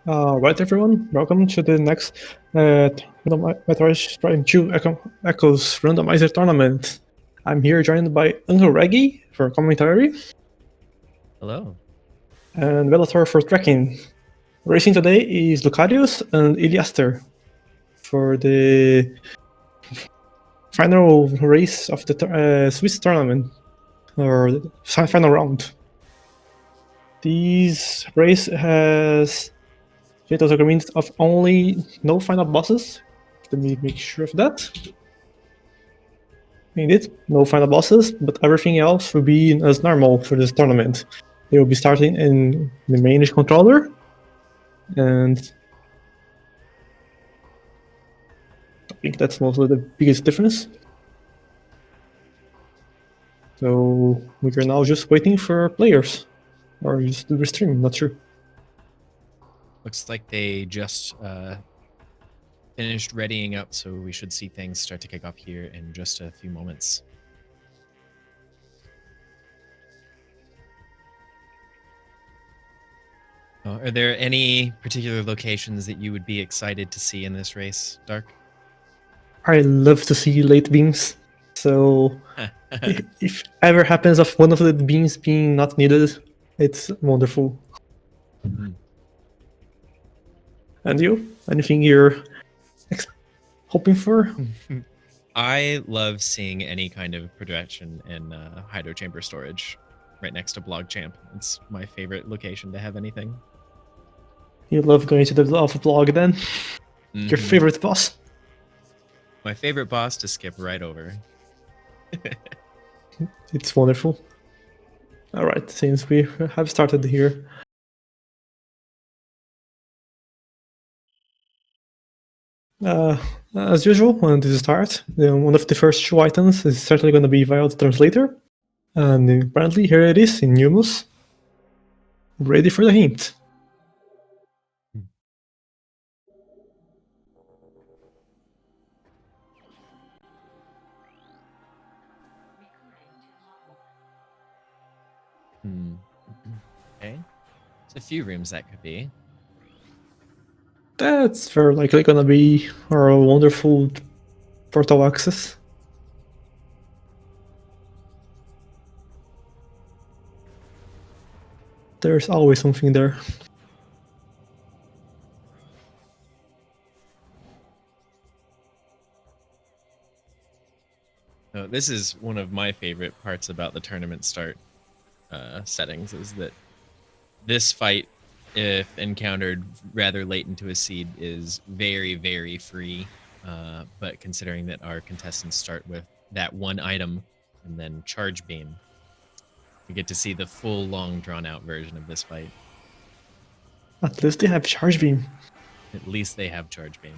Right, everyone, welcome to the next Metroid Prime 2 Echoes Randomizer tournament. I'm here joined by Uncle Reggie for commentary Hello. and Vellator for tracking. Racing today is Lucarius and Illiaster for the final race of the Swiss tournament, or the final round. This race has Jeto's agreement of only no final bosses. Let me make sure of that. Indeed, no final bosses, but everything else will be as normal for this tournament. They will be starting in the main controller, and I think that's mostly the biggest difference. So we are now just waiting for players, or just do the stream, not sure. Looks like they just finished readying up, so we should see things start to kick off here in just a few moments. Are there any particular locations that you would be excited to see in this race, Dark? I love to see late beams, so if ever happens of one of the beams being not needed, it's wonderful. Mhm. And you? Anything you're hoping for? I love seeing any kind of progression in hydro chamber storage right next to Blog Champ. It's my favorite location to have anything. You love going to the Alpha blog then? Your Mhm. favorite boss? My favorite boss to skip right over. It's wonderful. Alright, since we have started here. As usual, when this starts, one of the first two items is certainly going to be via the translator. And apparently here it is in Numus. Ready for the hint. Okay. There's a few rooms that could be. That's very likely going to be our wonderful portal access. There's always something there. No, this is one of my favorite parts about the tournament start settings is that this fight, if encountered rather late into a seed, is very, very free. But considering that our contestants start with that one item and then charge beam, we get to see the full, long, drawn-out version of this fight. At least they have charge beam. At least they have charge beam.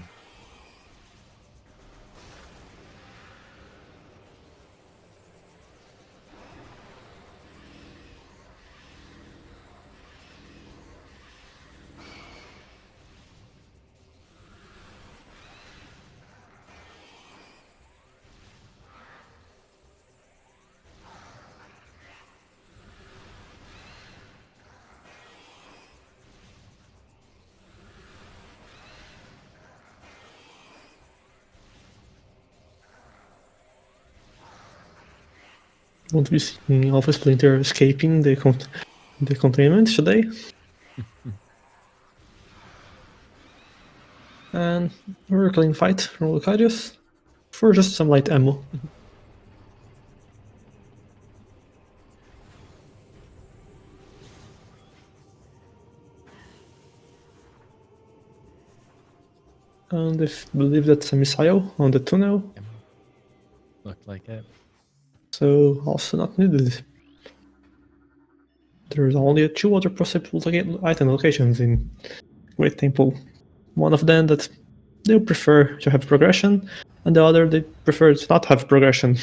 Won't be seeing Alpha Splinter escaping the containment today. And we're a clean fight from Lucarius for just some light ammo. And I believe that's a missile on the tunnel. Looked like it. So also not needed. There's only two other possible item locations in Great Temple. One of them that they prefer to have progression, and the other they prefer to not have progression.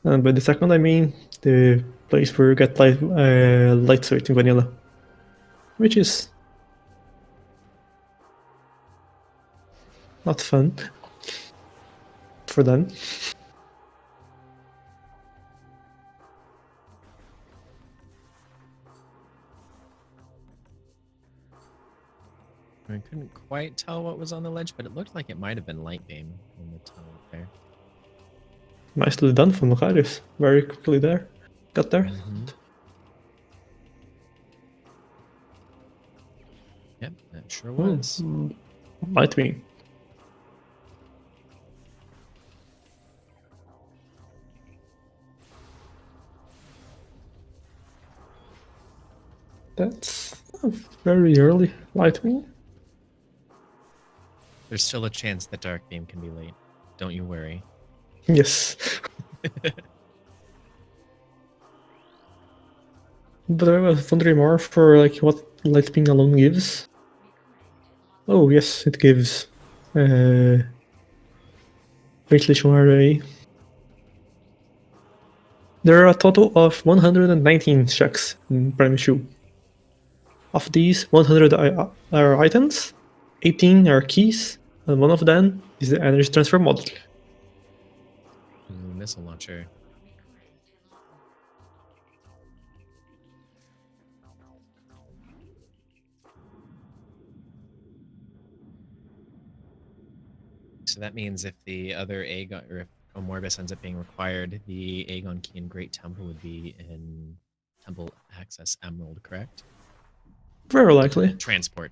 And by the second I mean the place where you get light switch in vanilla. Which is not fun for them. I couldn't quite tell what was on the ledge, but it looked like it might have been light beam in the tunnel there. Nicely done from Lucarius. Very quickly there. Got there. Yep, that sure Oh, was. light beam. That's very early light beam. There's still a chance that dark beam can be late. Don't you worry. Yes. But I was wondering more for like what light beam alone gives. Oh yes, it gives ventilation array. There are a total of 119 checks in Prime 2. Of these, 100 are items, 18 are keys, and one of them is the energy transfer module. Missile launcher. So that means if the other Aegon, or if Omorbus ends up being required, the Aegon key in Great Temple would be in Temple Access Emerald, correct? Very likely. Temple Transport.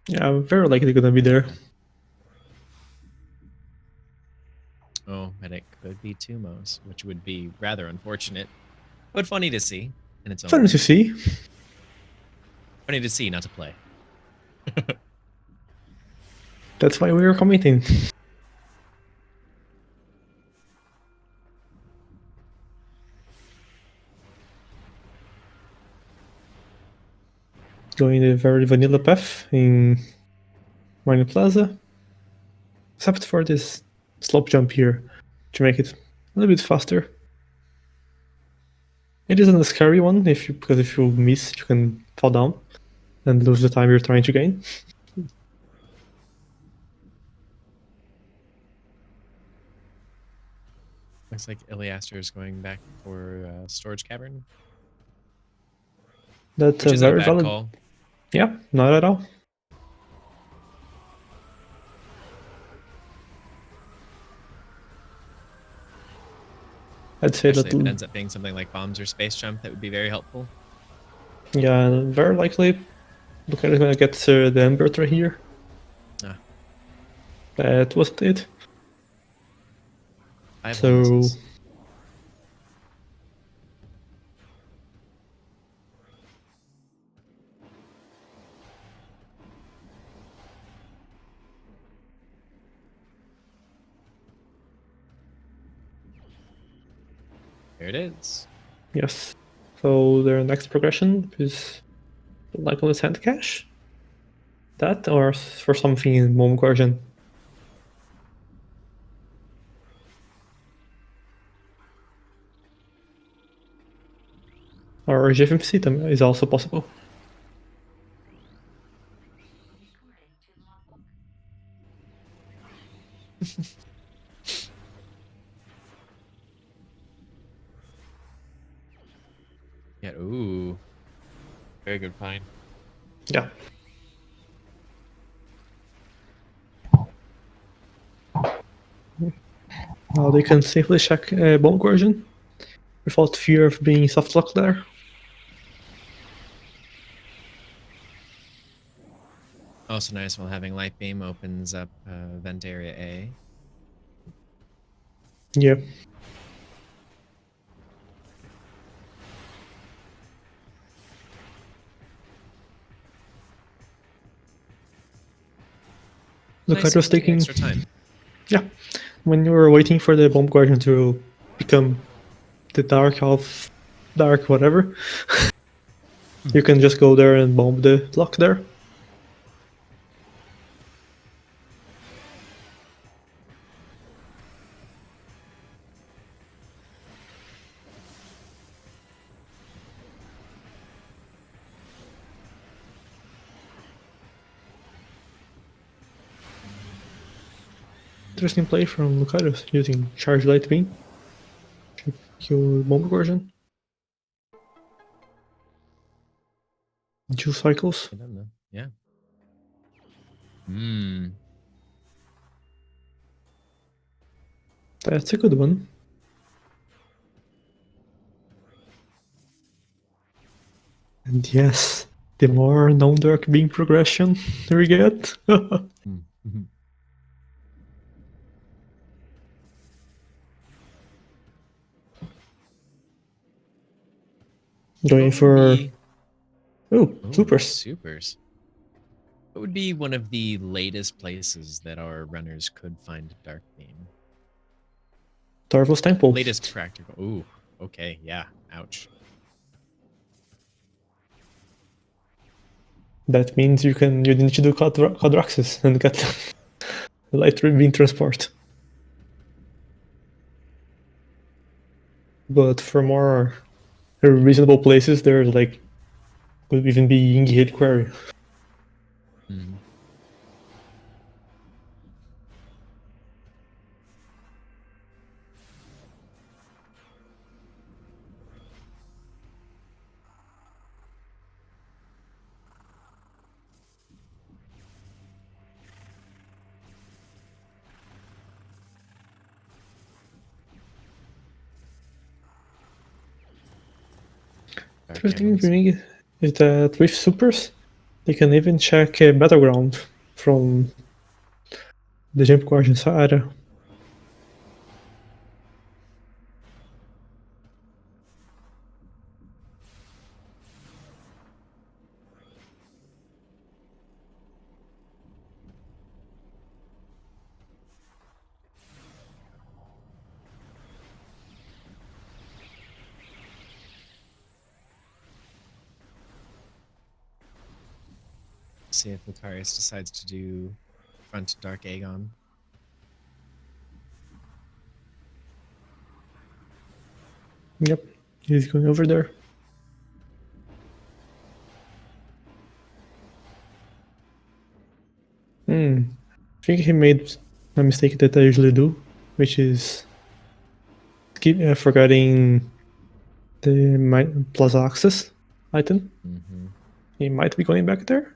Yeah, very likely gonna be there. Oh, and it could be Tumos, which would be rather unfortunate, but funny to see in its own Fun way. to see. Funny to see, not to play. That's why we are committing. Going the very vanilla path in Marine Plaza. Except for this slope jump here to make it a little bit faster. It isn't a scary one because if you miss you can fall down and lose the time you're trying to gain. Looks like Illiaster is going back for storage cavern. That's Which a isn't very a bad valid call. Yeah, not at all. I'd say Especially if it that ends up being something like bombs or space jump, that would be very helpful. yeah, very likely Lucarius gonna get the inverter here. Ah, That wasn't it. 5 So misses. There it is. yes. So their next progression is likely send cache. That or for something in Mom Guardian. Or GFMC is also possible. Yeah, ooh. Very good find. Yeah. Now they can safely check Bomb Guardian without fear of being soft locked there. Also nice while having light beam opens up vent area A. Yeah. Nice Lucarius and getting taking extra time. Yeah. When you were waiting for the Bomb Guardian to become the dark half dark whatever, you can just go there and bomb the block there. Interesting play from Lucarius using Charge Light Beam to kill Bomb Guardian. 2 cycles. I don't know. Yeah. Hmm. That's a good one. And yes, the more non-dark beam progression we get. Mm-hmm. Going for supers. Supers. What would be one of the latest places that our runners could find Dark Beam? Darvel's Temple. Latest practical. Ooh, okay, yeah. Ouch. That means you need to do quadraxis and get light beam transport. But for more reasonable places, there's like could even be Yingi Hill Quarry. Mm-hmm. Interesting for me is that with supers, they can even check Battleground from the jump coordinates area. See if Lucarius decides to do front Dark Aegon. Yep, he's going over there. I think he made a mistake that I usually do, which is keep forgetting the Plaza Access item. Mm-hmm. He might be going back there.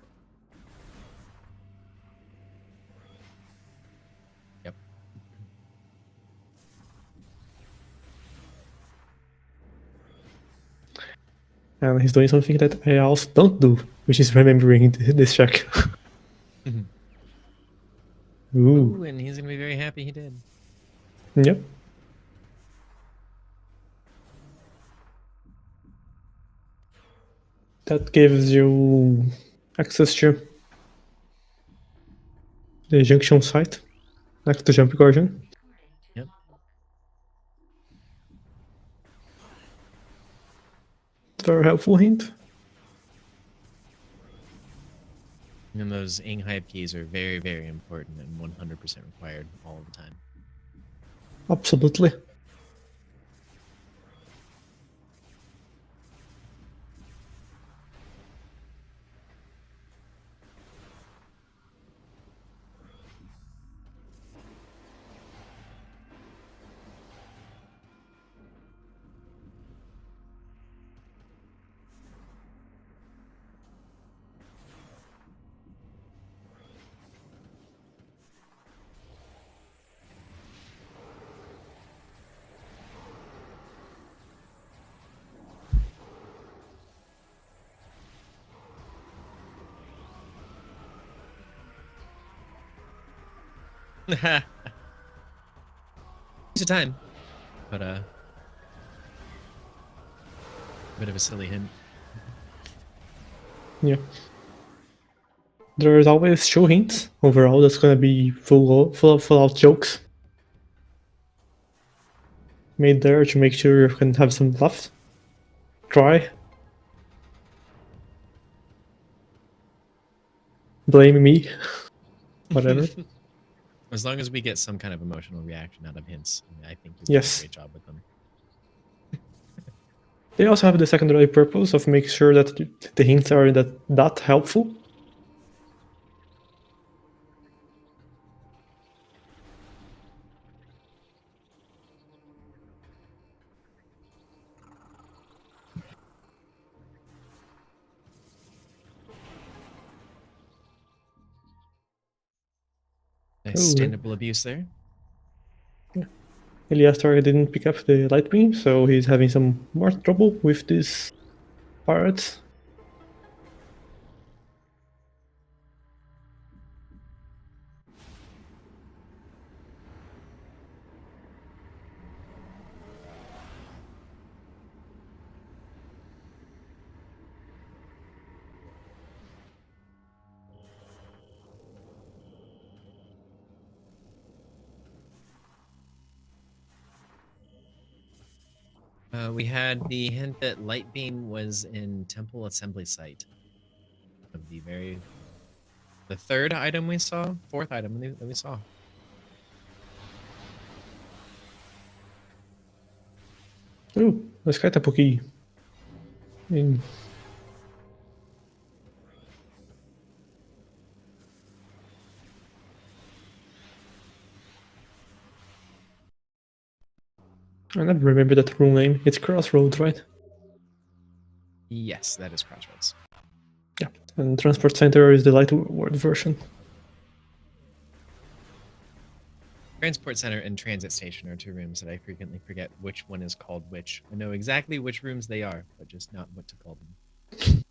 Yep. And he's doing something that I also don't do, which is remembering this check. Ooh, and he's gonna be very happy he did. Yep. That gives you access to the junction site next to jump guardian. Yep. Very helpful hint. And those ing hype keys are very, very important and 100% required all the time. Absolutely. Use of time. But bit of a silly hint. Yeah. There's always show hints. Overall, that's gonna be full out jokes made there to make sure you can have some laughs. Try. Blame me. Whatever. As long as we get some kind of emotional reaction out of hints, I think you're doing Yes. a great job with them. They also have the secondary purpose of making sure that the hints are that helpful. Nice sustainable abuse there. Illiaster didn't pick up the light beam, so he's having some more trouble with these pirates. We had the hint that light beam was in temple assembly site. Of the third item we saw, fourth item that we saw. Ooh, the sky temple key. In I never remember that room name. It's Crossroads, right? Yes, that is Crossroads. Yeah. And Transport Center is the light word version. Transport Center and Transit Station are two rooms that I frequently forget which one is called which. I know exactly which rooms they are, but just not what to call them.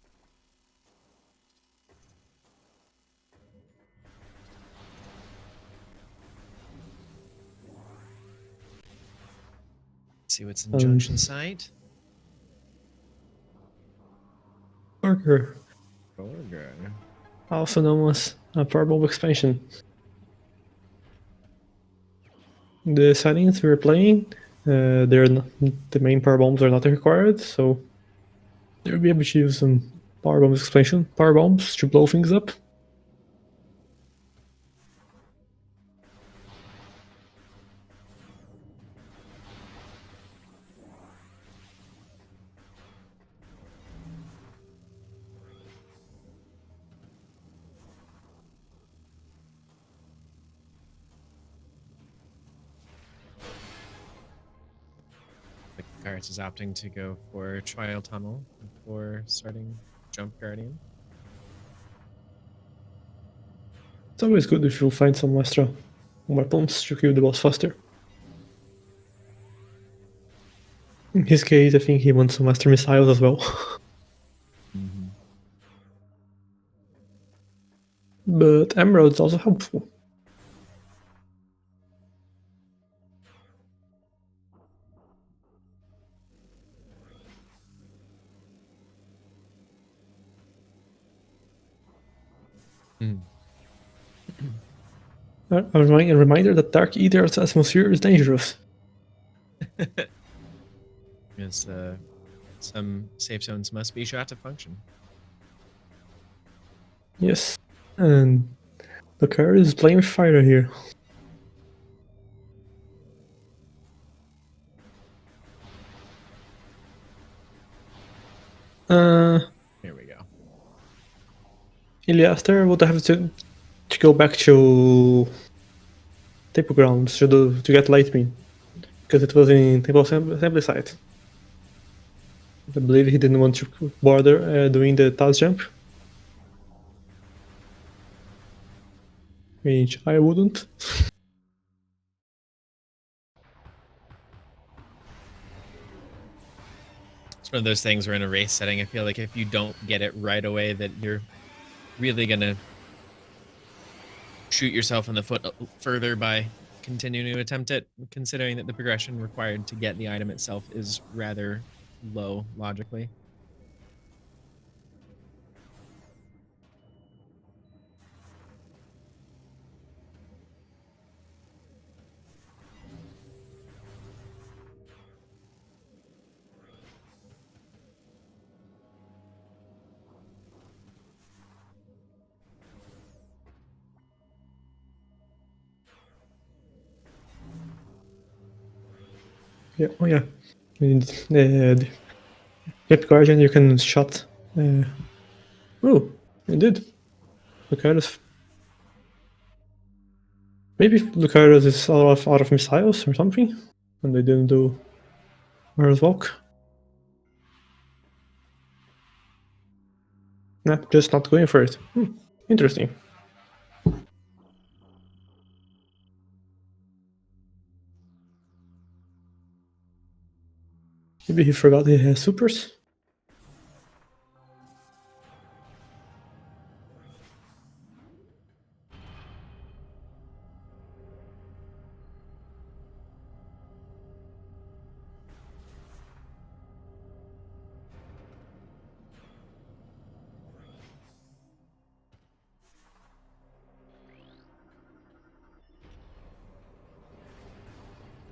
See what's in Junction Site. Burger, Burger. also known as a Purple expansion. The settings we're playing, they're not, the main power bombs are not required, so you'll be able to use some power bombs expansion, power bombs to blow things up. Lucarius is opting to go for Trial Tunnel before starting Jump Guardian. It's always good if you find some extra weapons to kill the boss faster. In his case, I think he wants some extra missiles as well. But Emerald's also helpful. A reminder that Dark Eater's atmosphere is dangerous. Yes, some safe zones must be shot to function. Yes, and Lucarius is playing with fire here. Here we go. Illiaster would have to go back to Temple Grounds to get light beam, because it was in Temple assembly site. I believe he didn't want to bother doing the task jump, which I wouldn't. It's one of those things where in a race setting, I feel like if you don't get it right away, that you're really gonna shoot yourself in the foot further by continuing to attempt it, considering that the progression required to get the item itself is rather low logically. Yeah, oh yeah. The Yep Guardian you can shot. Oh, it did. Lucarius. Maybe Lucarius is out of missiles or something, and they didn't do Mars Walk. Nah, just not going for it. Interesting. Maybe he forgot he has supers.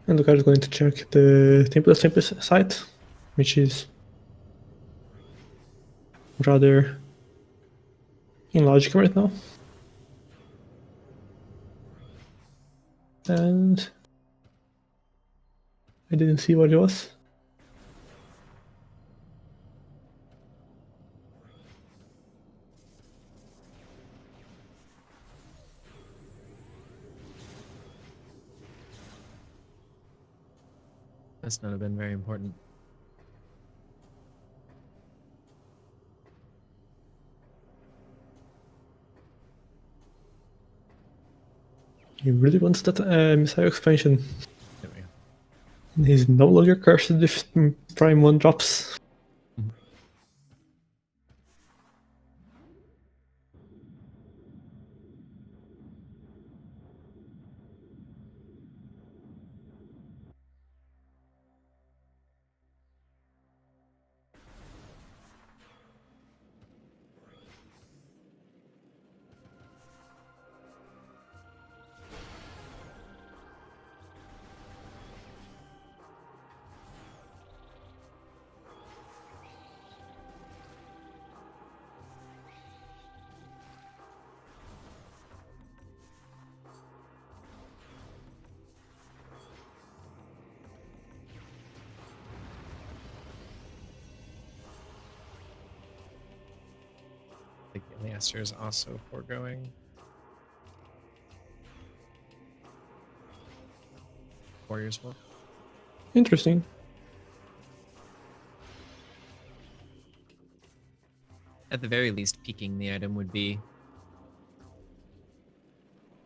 And Lucario is going to check the template site, which is rather illogical right now. And I didn't see what it was. Must not have been very important. He really wants that missile expansion. There we go. And he's no longer cursed if Prime 1 drops. I think Illiaster is also foregoing. Warriors Wolf. Interesting. At the very least, peeking the item would be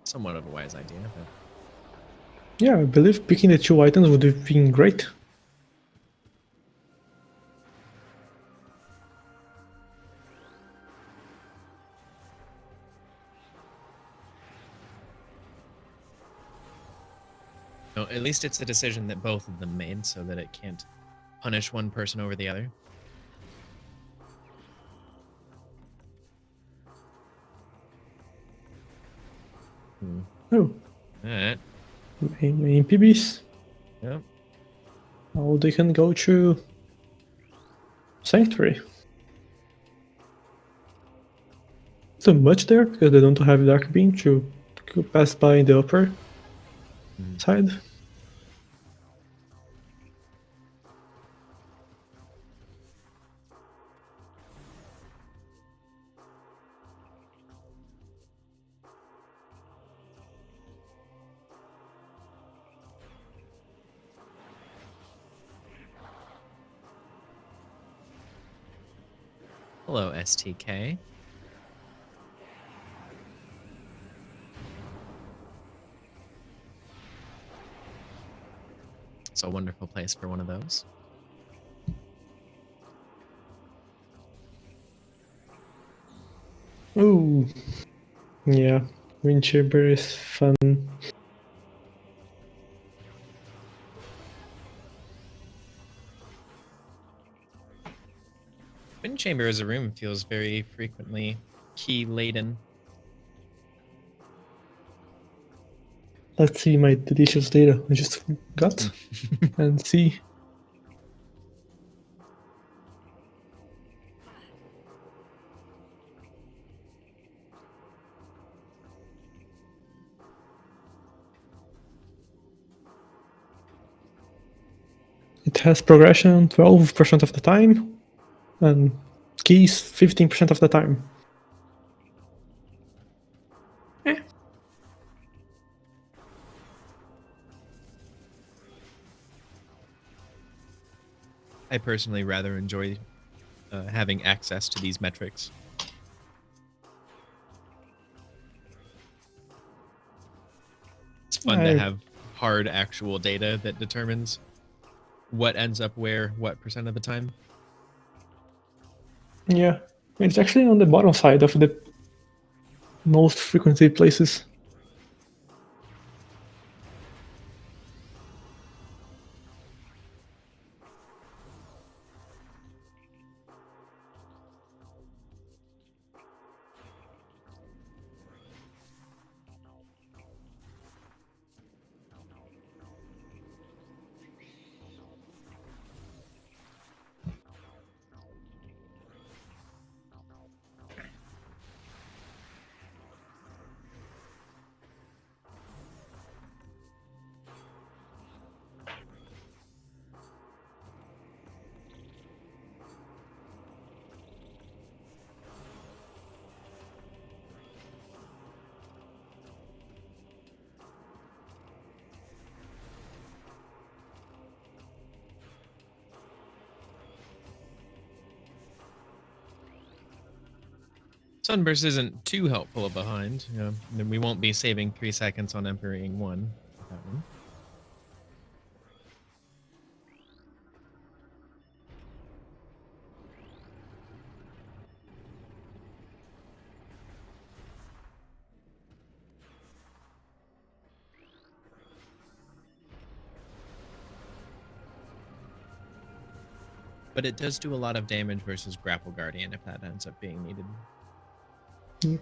somewhat of a wise idea. But Yeah, I believe picking the 2 items would have been great. no, at least it's a decision that both of them made, so that it can't punish one person over the other. Oh, Alright. main PBs. Yep. Now they can go to Sanctuary. So much there because they don't have Dark Beam to pass by in the upper side. Hello, STK. It's a wonderful place for one of those. Ooh, yeah, Wind Chamber is fun. Wind Chamber as a room feels very frequently key laden. Let's see my delicious data I just got and see. It has progression 12% of the time and keys 15% of the time. I personally rather enjoy having access to these metrics. It's fun to have hard actual data that determines what ends up where, what percent of the time? Yeah, it's actually on the bottom side of the most frequented places. Sunburst isn't too helpful behind. Then we won't be saving 3 seconds on Emperor-ing 1 with that one. But it does do a lot of damage versus Grapple Guardian if that ends up being needed. Yeah.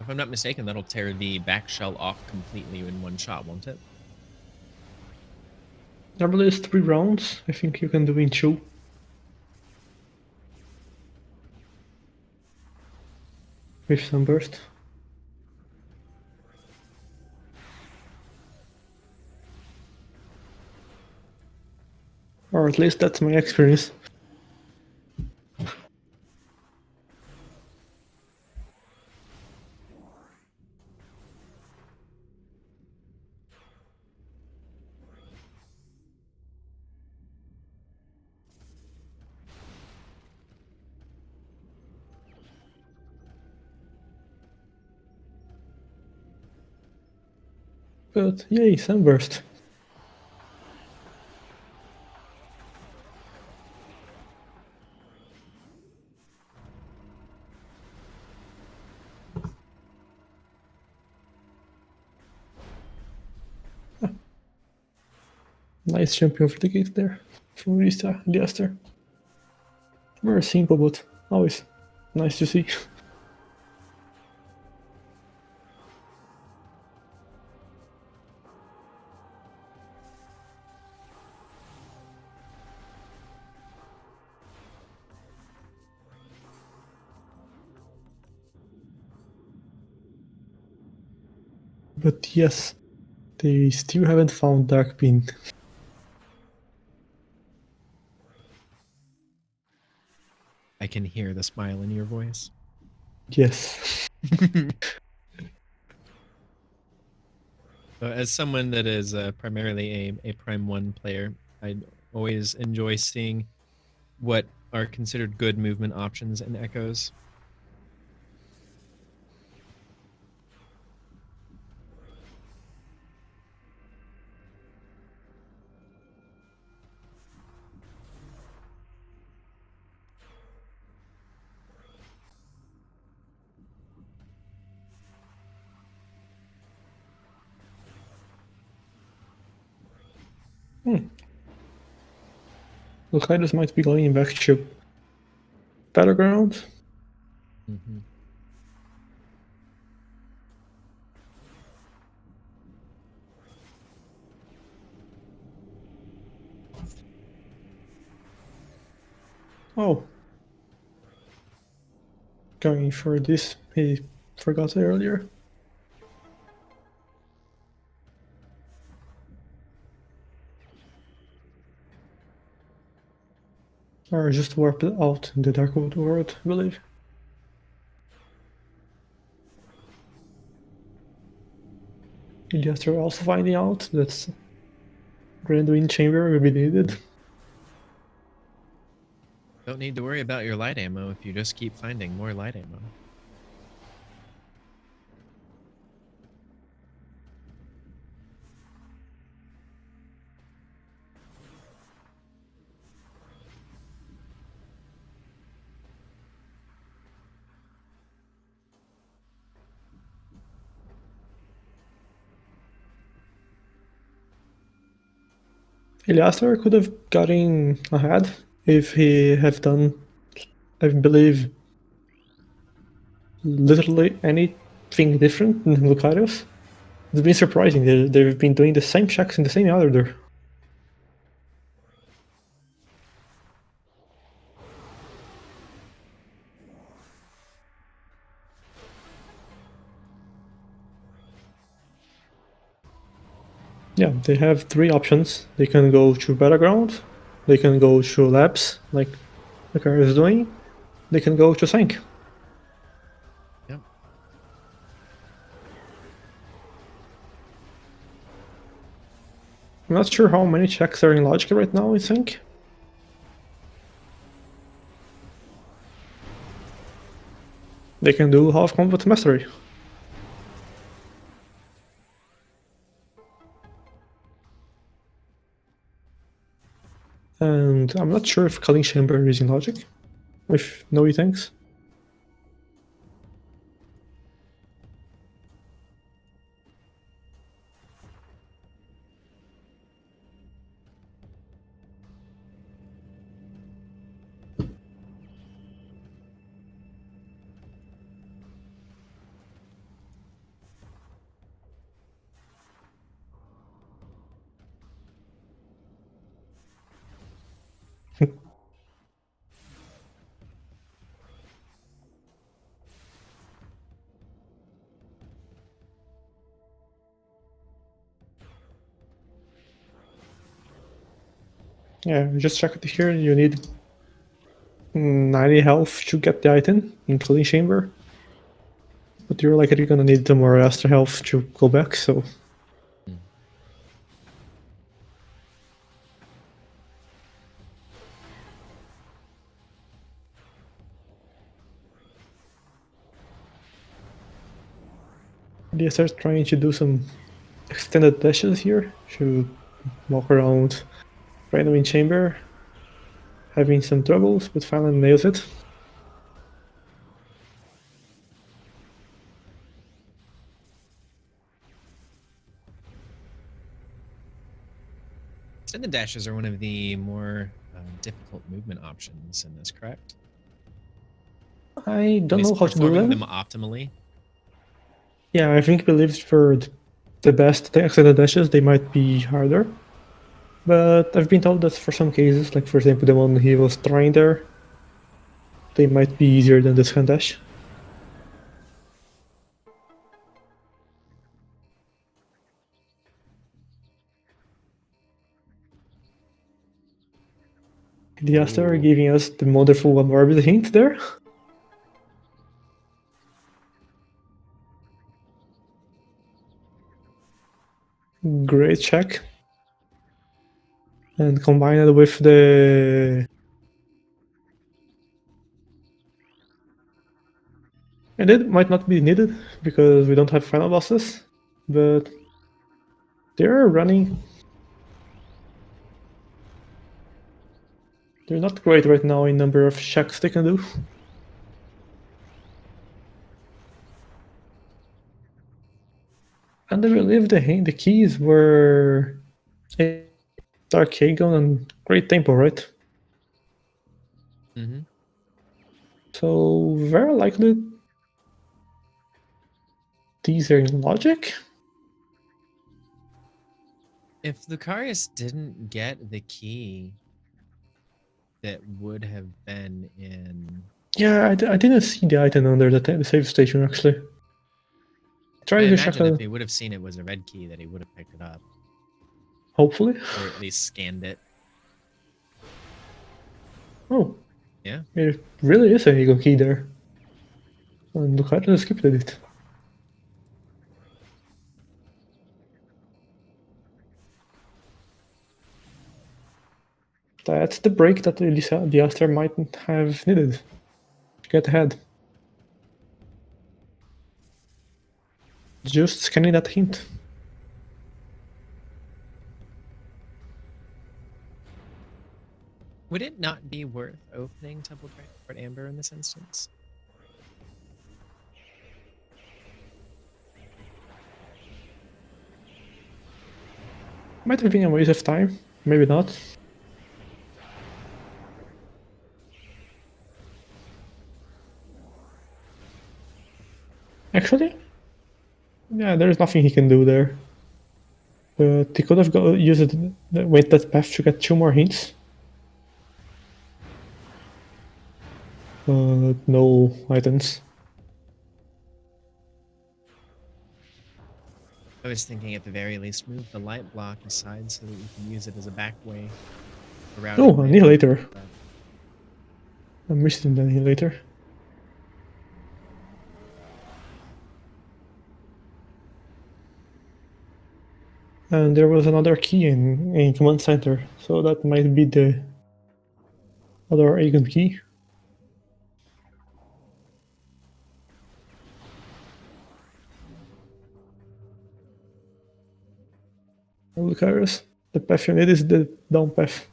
If I'm not mistaken, that'll tear the back shell off completely in one shot, won't it? I believe it's 3 rounds. I think you can do in 2. With Sunburst. Or at least that's my experience. But yay, Sunburst. Nice jumping over the gate there from Illiaster. Very simple, but always nice to see. But yes, they still haven't found Dark Pin. I can hear the smile in your voice. Yes. As someone that is primarily a Prime 1 player, I always enjoy seeing what are considered good movement options in Echoes. Lucarius might be going back to Battleground. Mm-hmm. Oh. Going for this, he forgot it earlier. Or just warped out in the Dark World, I believe. Illiaster also finding out that Rando in chamber will be needed. Don't need to worry about your light ammo if you just keep finding more light ammo. Illiaster could have gotten ahead if he have done, I believe, literally anything different than Lucarius. It's been surprising. They've been doing the same checks in the same order. Yeah, they have three options. They can go through Battleground, they can go through Labs, like Lucarius is doing, they can go to Sync. Yep. I'm not sure how many checks are in Logic right now in Sync. They can do half combat mastery. And I'm not sure if Culling Chamber is in Logic. If no, thanks. Yeah, just check it here. You need 90 health to get the item in Culling Chamber. But you're likely gonna need the more extra health to go back, so. They start trying to do some extended dashes here to walk around random in chamber, having some troubles, but finally nails it. Extended dashes are one of the more difficult movement options in this, correct? I At don't least know how to do performing them. them optimally. Yeah, I think believed for the best extended dashes they might be harder. But I've been told that for some cases, like for example the one he was trying there, they might be easier than this hand dash. Illiaster Ooh. giving us the wonderful morbid hint there. Great check. And combined with the... And it might not be needed because we don't have final bosses, but they're running. They're not great right now in number of checks they can do. And I believe the keys were a Dark Hagon and Great Tempo, right? Mm-hmm. So very likely these are in Logic. If Lucarius didn't get the key that would have been in... Yeah, I didn't see the item under the save station actually. I Try to check imagine if it. he would have seen it was a red key that he would have picked it up. Hopefully. Or at least scanned it. Oh, Yeah. it really is a Hagon key there. And Lucarius skipped it. That's the break that Illiaster might have needed to get ahead. Just scanning that hint. Would it not be worth opening Temple Transport Amber in this instance? Might have been a waste of time, Maybe not. Actually, yeah, there's nothing he can do there. But he could have used wait that path to get 2 more hints. No items. I was thinking at the very least move the light block aside so that you can use it as a back way around. Oh, Annihilator. I'm missing the Annihilator. And there was another key in command center, so that might be the other Aegon key. Lucarius, the path you need is the down path.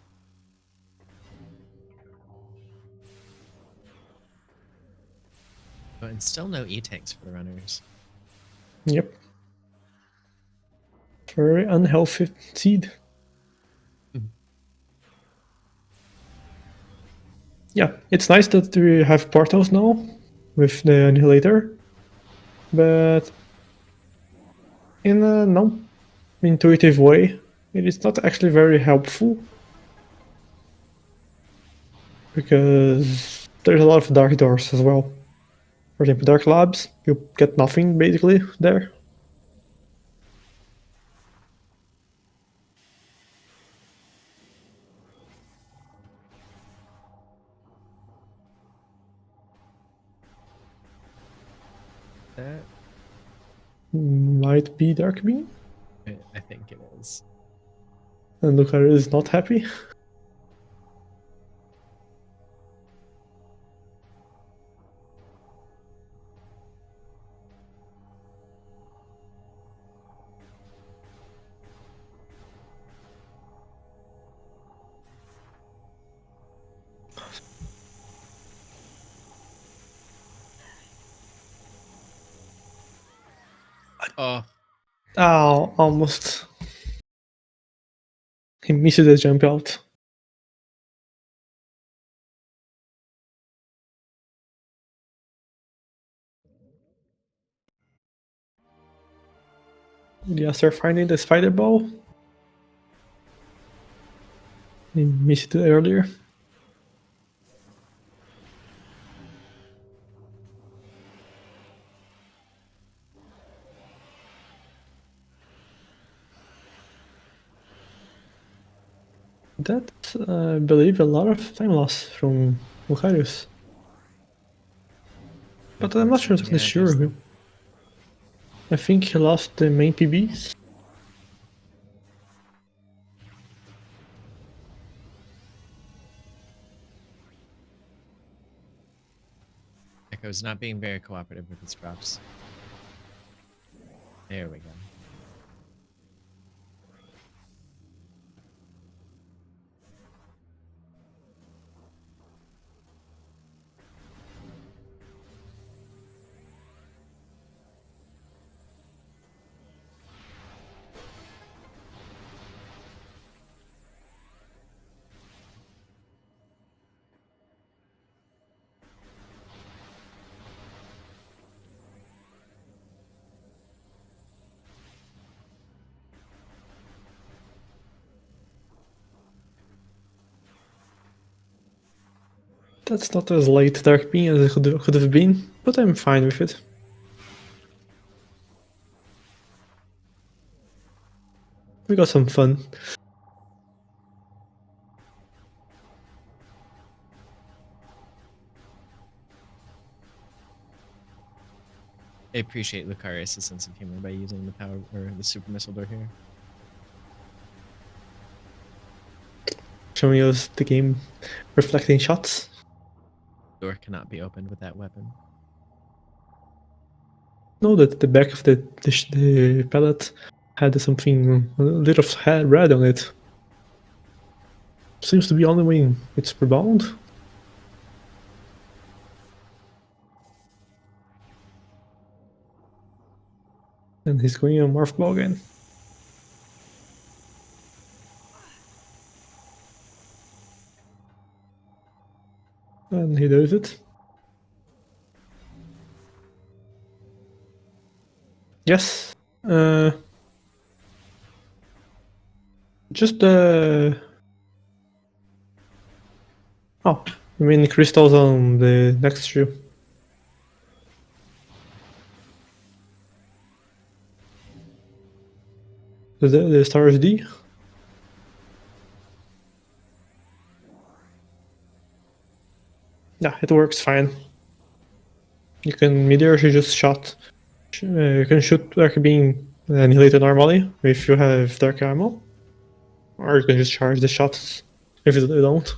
But and still no E-tanks for the runners. Yep. Very unhealthy seed. Yeah, it's nice that we have portals now with the Annihilator, but in a non-intuitive way, it is not actually very helpful because there's a lot of dark doors as well. For example, dark labs, you get nothing basically there. That Might be Dark Beam, I think it is. and Lucario is not happy. Oh, Oh, almost. He missed the jump out. Illiaster finding the spider ball. He missed it earlier. That's, I believe, a lot of time loss from Lucarius. But I'm not sure, unfortunately, yeah, sure. there's I think he lost the main PBs. Echo's not being very cooperative with his drops. There we go. That's not as late Dark Beam as it could have been, but I'm fine with it. We got some fun. I appreciate Lucarius' sense of humor by using the power or the super missile door here. Showing us the game reflecting shots. Door cannot be opened with that weapon. Know that the back of the pallet had something, a little red on it. Seems to be only when it's rebound. And he's going on Morph Ball again. And he does it. Yes. Just the... Oh, I mean crystals on the next shoe. The stars D. Yeah, it works fine. You can meteor she just shot. You can shoot Dark Beam annihilated normally if you have Dark Ammo. Or you can just charge the shots if you don't.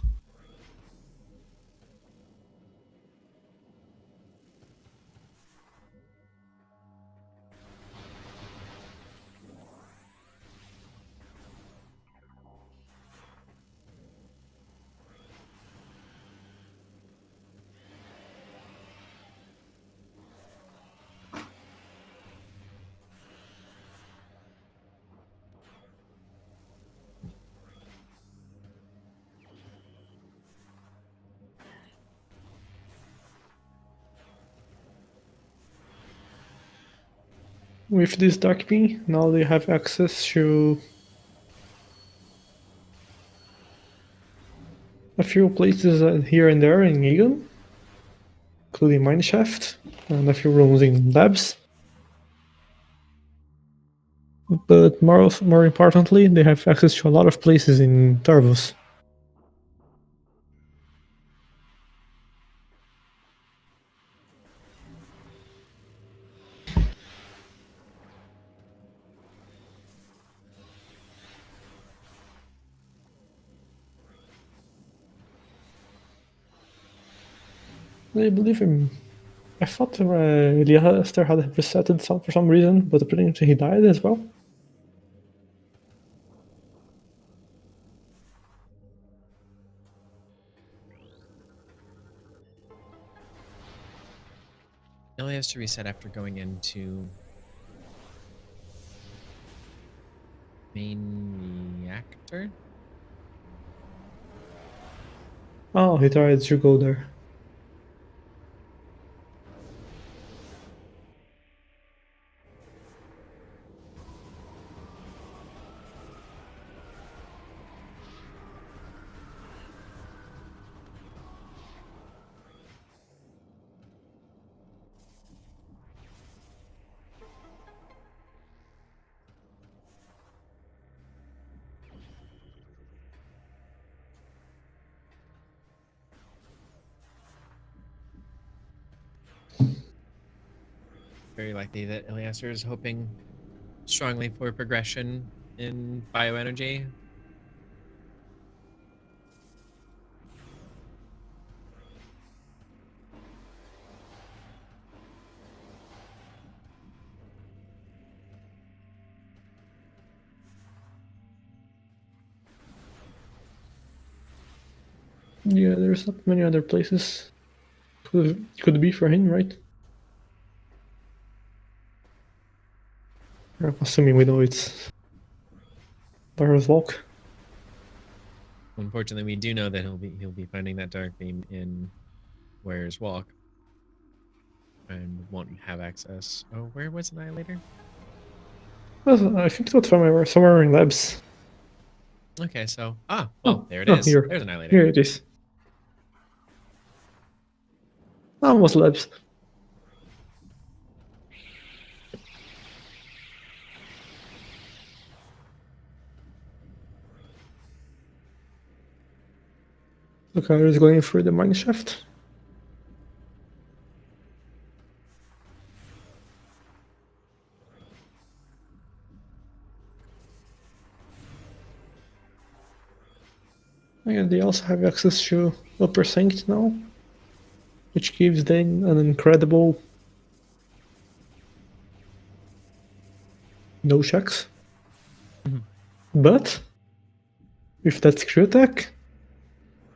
With this Dark Beam, now they have access to a few places here and there in Egan, including Mineshaft and a few rooms in labs. But more importantly, they have access to a lot of places in Tarvus. I believe him. I thought Illiaster had resetted some for some reason, but apparently he died as well. Illiaster reset after going into main reactor. Oh, he tried to go there. Very likely that Illiaster is hoping strongly for progression in bioenergy. Yeah, there's not many other places could be for him, right? I'm assuming we know it's Barrow's Walk. Unfortunately, we do know that he'll be finding that dark beam in Warrior's Walk, and won't have access. Oh, where was Annihilator? Well, I think it was somewhere in labs. Okay, so well, there it Oh, is. here. There's Annihilator. Here it is. Almost labs. Lucarius is going through the mine shaft. And they also have access to Upper Sanct now, which gives them an incredible no checks. But with that screw attack,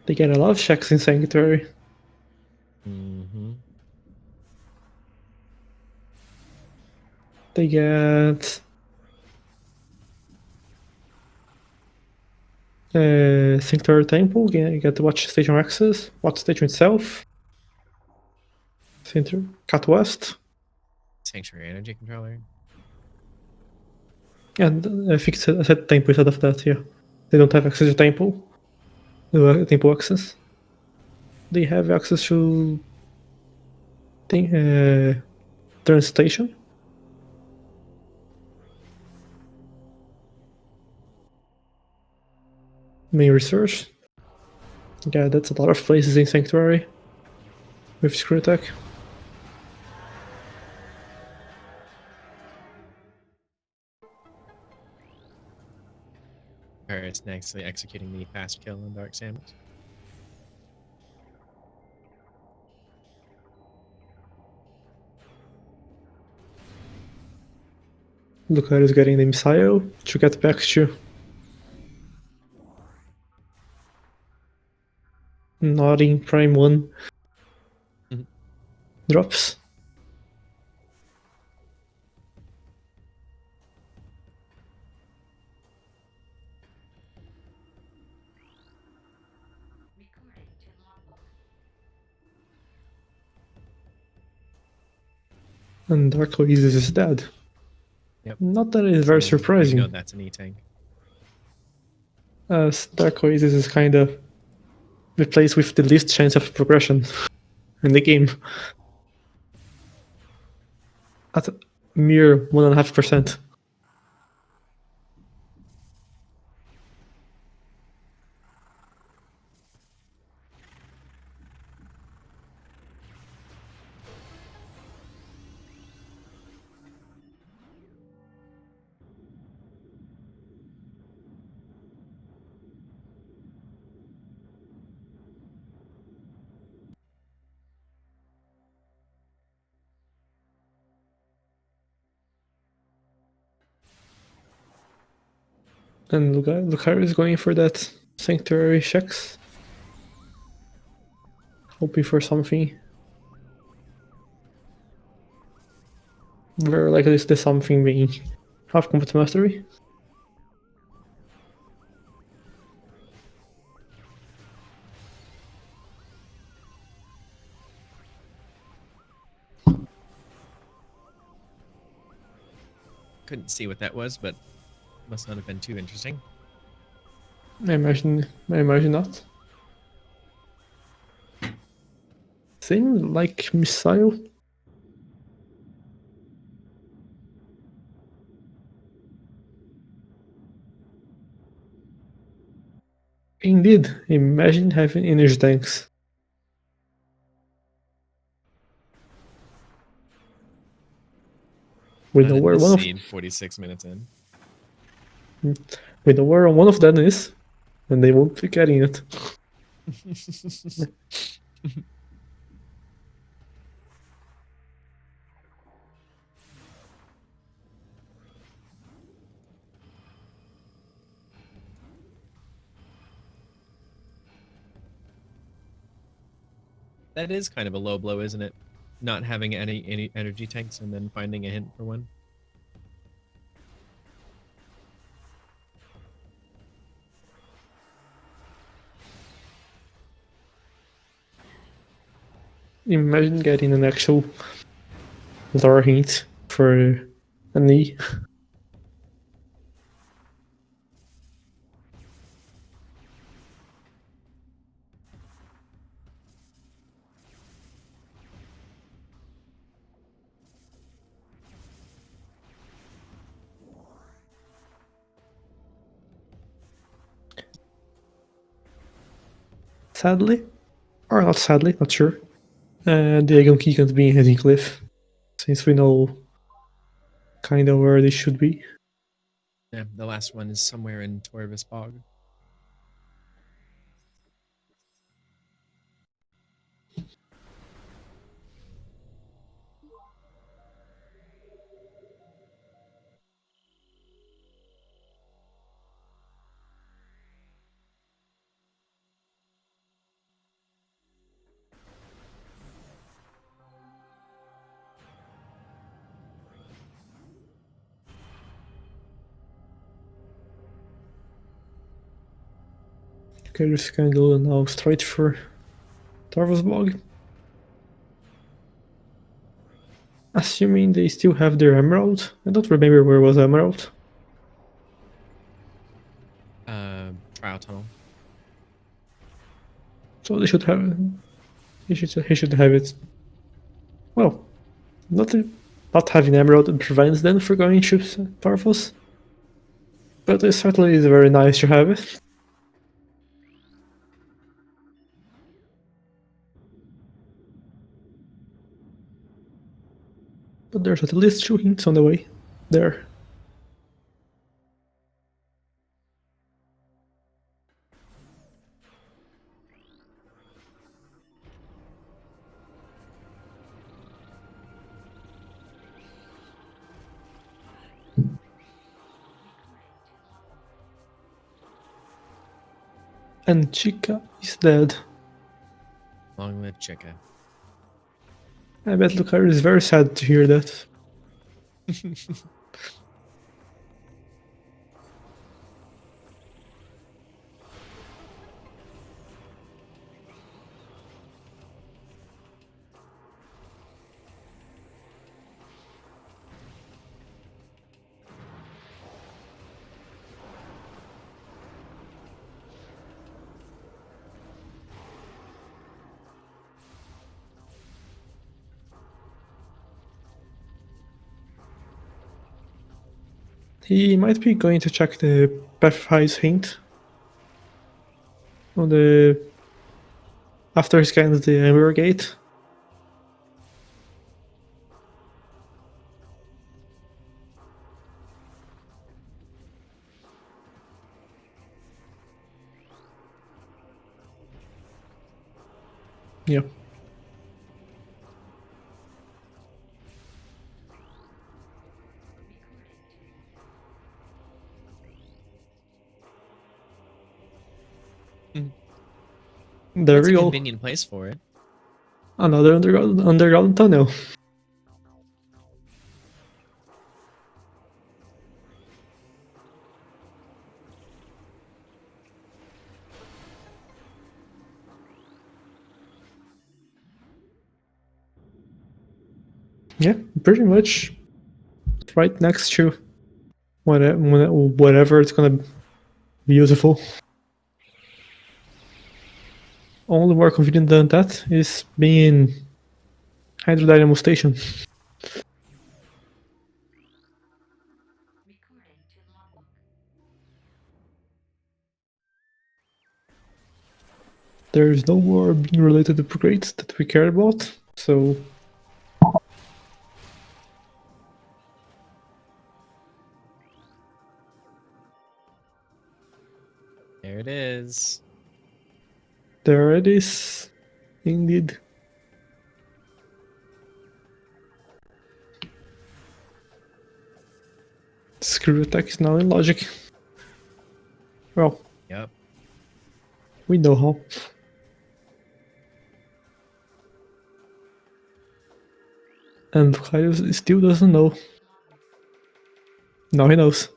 they get a lot of checks in Sanctuary. Mm-hmm. They get Sanctuary Temple, you get to watch station access, watch station itself. Center, Cat West. Sanctuary energy controller. And I think I said Temple instead of that, yeah. They don't have access to Temple. Temple access. They have access to Turn Station. Main research. Yeah, that's a lot of places in Sanctuary with screw attack. Paris actually executing the fast kill on Dark Samus. Lucarius getting the missile to get back to not in Prime 1 drops. And Dark Oasis is dead. Yep. Not that it's very surprising, No, that's an E-Tank. as Dark Oasis is kind of the place with the least chance of progression in the game. At a mere 1.5%. And Lucario is going for that Sanctuary checks. Hoping for something. Very likely it's the something being half combat mastery. Couldn't see what that was, but must not have been too interesting. I imagine not. Same like missile. Indeed, imagine having energy tanks. We know where one of 46 minutes in. we know where one of them is, and they won't be getting it. That is kind of a low blow, isn't it? Not having any energy tanks and then finding a hint for one. Imagine getting an actual lore hint for a knee. Sadly, or not sadly, not sure. The Aegon Key can't be in Hidden Cliff, since we know kind of where they should be. Yeah, the last one is somewhere in Torvis Bog. Lucarius can go now straight for Tarvos Bog. Assuming they still have their Emerald. I don't remember where was Emerald. Trial tunnel. So they should have. He should have it. Well, not having Emerald prevents them from going to Tarvos. But it certainly is very nice to have it. But there's at least 2 hints on the way. There. And Chica is dead. Long live Chica. I bet Lucarius is very sad to hear that. He might be going to check the Pathfize hint on the after he scans the Ember Gate. Yeah. There That's we a go. convenient place for it. Another underground tunnel. Yeah, pretty much right next to whatever it's gonna be useful. Only more convenient than that is being Hydrodynamo Station. There is no more being related to upgrades that we care about, so There it is. there it is. Indeed. Screw attack is now in logic. Well, Yep. we know how. And Lucarius still doesn't know. Now he knows.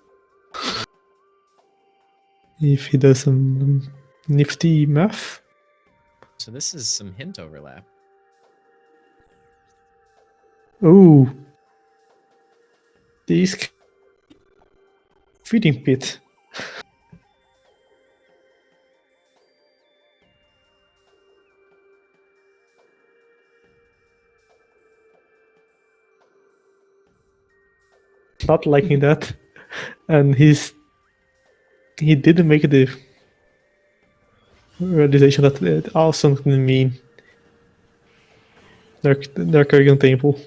If he does some nifty math. So this is some hint overlap. Ooh. This feeding pit. Not liking that. And he didn't make the realization that it also can mean their Kurgan Temple.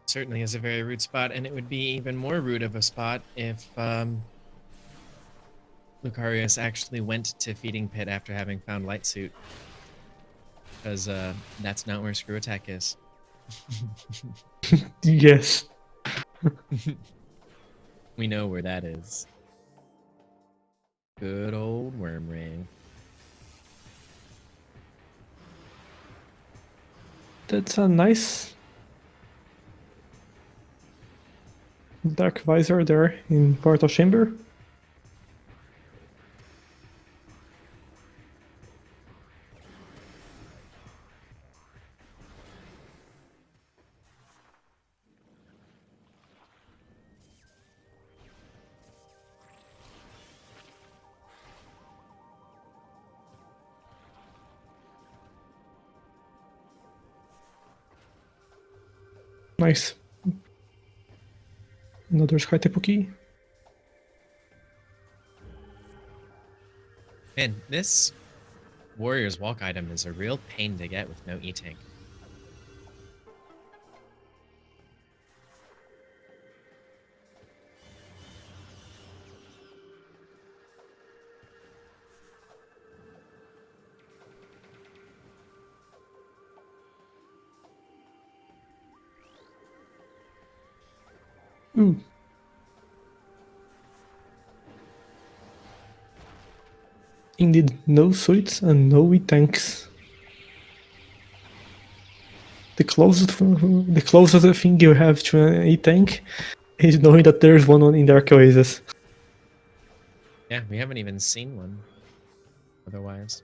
Certainly is a very rude spot, and it would be even more rude of a spot if Lucarius actually went to Feeding Pit after having found Light Suit. Because that's not where Screw Attack is. Yes. We know where that is. Good old worm ring. That's a nice dark visor there in Portal Chamber. Nice. Another Sky Temple key. Man, this Warrior's Walk item is a real pain to get with no E-Tank. Ooh. Indeed, no suits and no E-tanks. The closest thing you have to an E-tank is knowing that there's one in the Dark Oasis. Yeah, we haven't even seen one otherwise.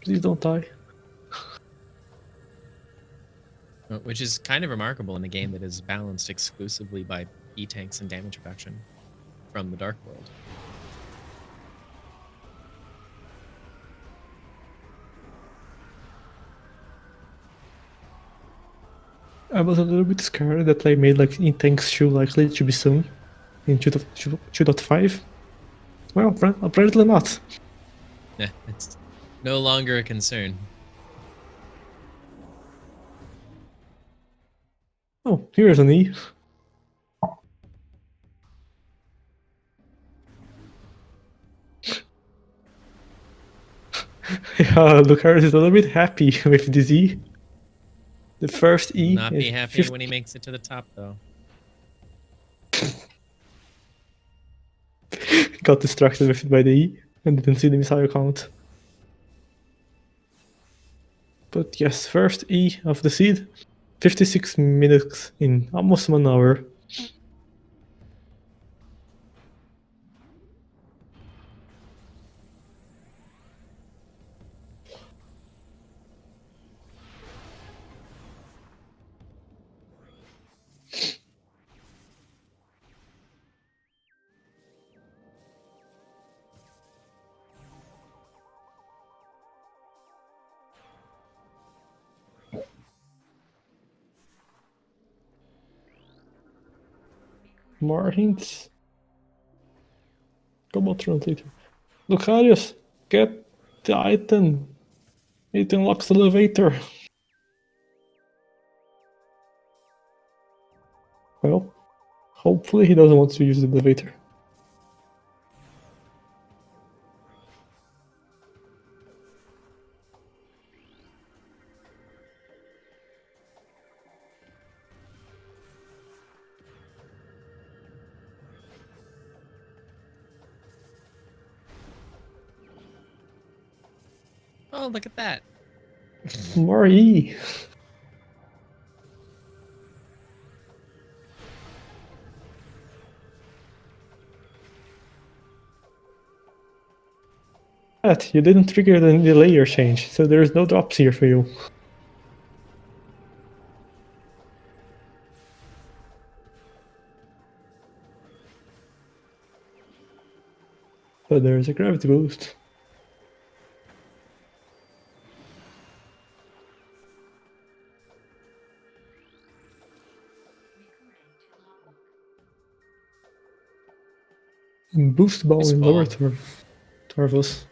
Please don't die. Which is kind of remarkable in a game that is balanced exclusively by E-tanks and damage reduction from the Dark World. I was a little bit scared that I made like E-tanks too likely to be soon in 2.5. Well, apparently not. Yeah, it's no longer a concern. Oh, here's an E. Yeah, Lucarius is a little bit happy with this E. The first E Not be is happy 50 when he makes it to the top, though. got distracted with it by the E and didn't see the missile count. But yes, first E of the seed, 56 minutes in almost 1 hour. More hints. Global translator. Lucarius, get the item. It unlocks the elevator. Well, hopefully he doesn't want to use the elevator. Oh, look at that. More E. You didn't trigger the layer change, so there's no drops here for you. But there's a gravity boost. And boost ball Nice in ball. lower Torvus.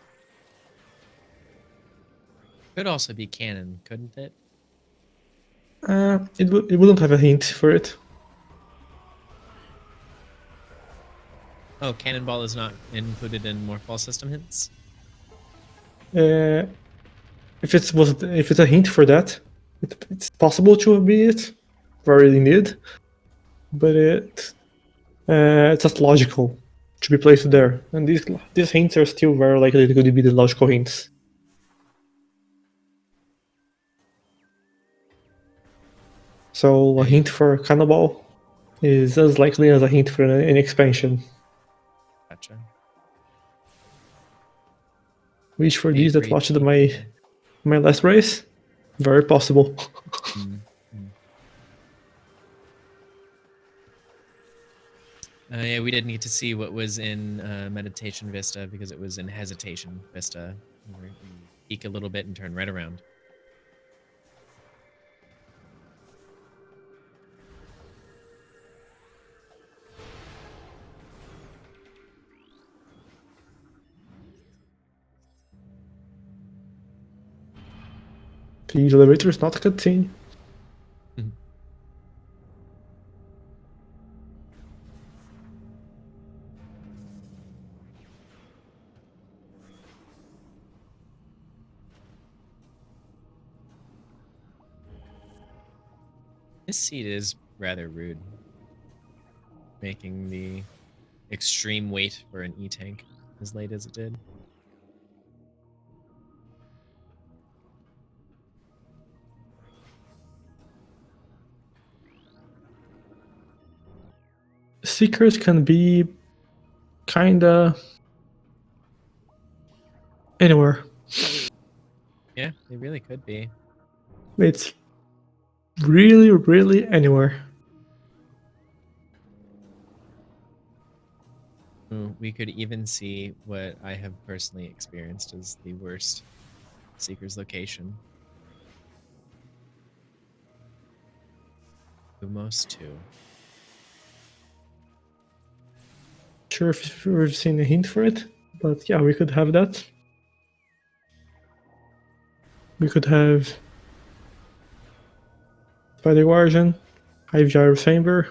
Could also be cannon, couldn't it? It wouldn't have a hint for it. Oh, cannonball is not included in Morphball system hints? If it's a hint for that, It's possible to be it, very indeed, but it's not logical to be placed there. And these hints are still very likely to be the logical hints. So a hint for Cannibal is as likely as a hint for an expansion. Gotcha. Which for these that Favorite watched my last race, very possible. Yeah, we did need to see what was in Meditation Vista because it was in Hesitation Vista. Where you peek a little bit and turn right around. The elevator is not a cutscene. This seat is rather rude, making the extreme wait for an E-tank as late as it did. Seekers can be kinda anywhere. Yeah, they really could be. It's really anywhere. Ooh, we could even see what I have personally experienced as the worst Seeker's location. Lumos 2. Sure if we've seen a hint for it, but yeah, we could have that. We could have Spider Guardian, Hive Gyro Chamber.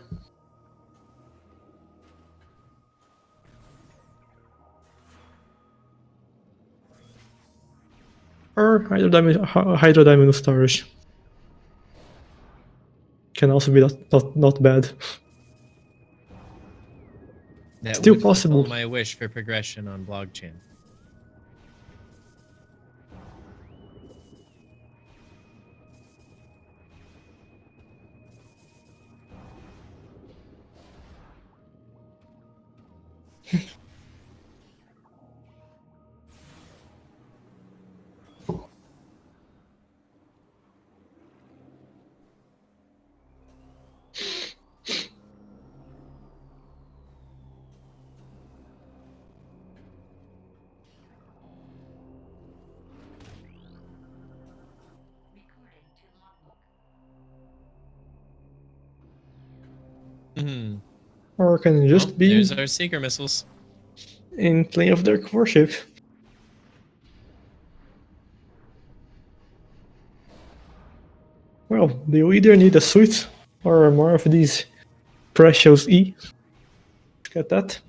Or Hydro Diamond Storage. Can also be not bad. That Still would fulfill possible. my wish for progression on BlogChan. Or can it just be there's our Seeker missiles. in Plane of Dark Warship? Well, you either need a suit or more of these precious E. Get that?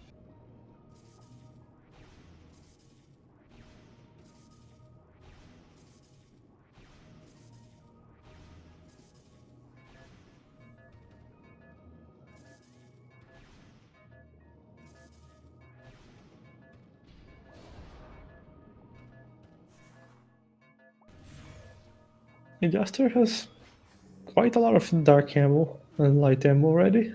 Illiaster has quite a lot of dark ammo and light ammo already.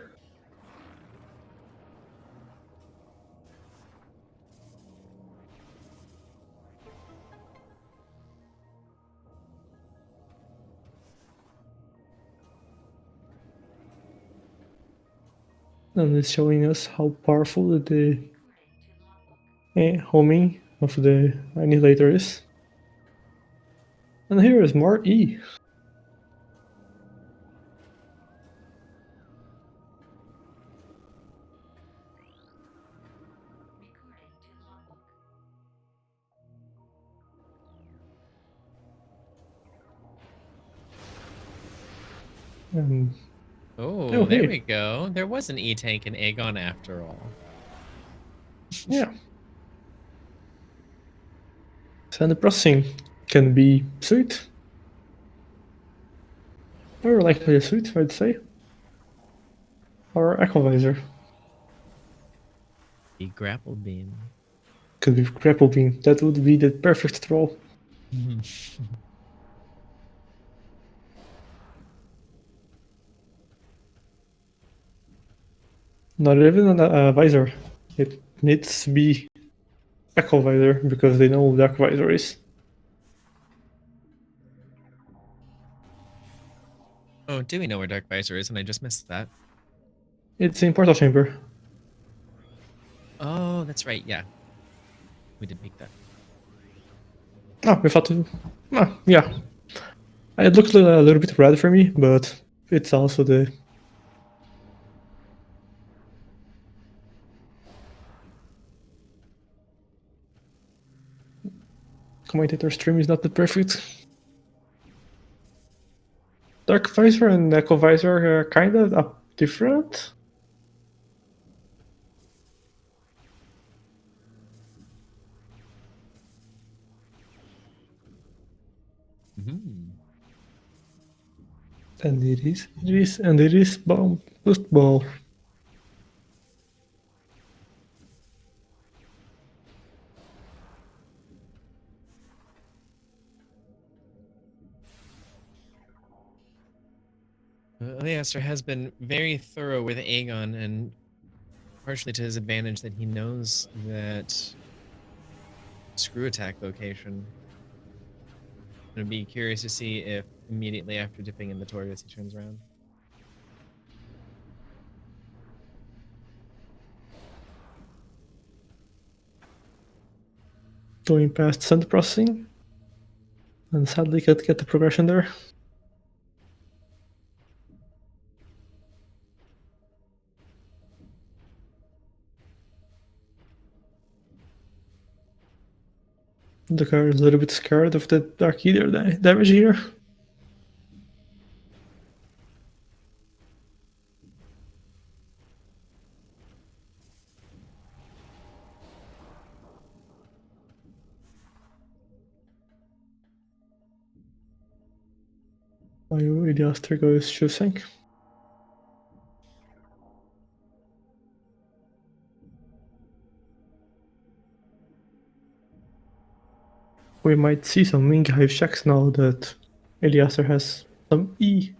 And it's showing us how powerful the homing of the annihilator is. And here is more E. Oh, there hey. we go. There was an E-tank in Aegon after all. Yeah. So the processing can be sweet. Or likely a suit, I'd say. Or Echo Visor. The grapple beam. Could be Grapple Beam. That would be the perfect throw. Not even a visor. It needs to be Echo Visor because they know what Dark Visor is. Oh, do we know where Dark Visor is? And I just missed that. It's in Portal Chamber. Oh, that's right. Yeah. We did pick that. Oh, we thought to. Ah, yeah. It looked a little bit red for me, but it's also the commentator stream is not the perfect. Dark Visor and Echo Visor are kind of different. Mm-hmm. And it is bomb boost ball. Illiaster has been very thorough with Aegon, and partially to his advantage that he knows that screw attack location. I'm gonna be curious to see if immediately after dipping in the Tortoise he turns around. Going past send processing. And sadly can't get the progression there. The car is a little bit scared of the Dark Eater damage here. While Illiaster goes to sink. We might see some Wing Hive checks now that Illiaster has some E.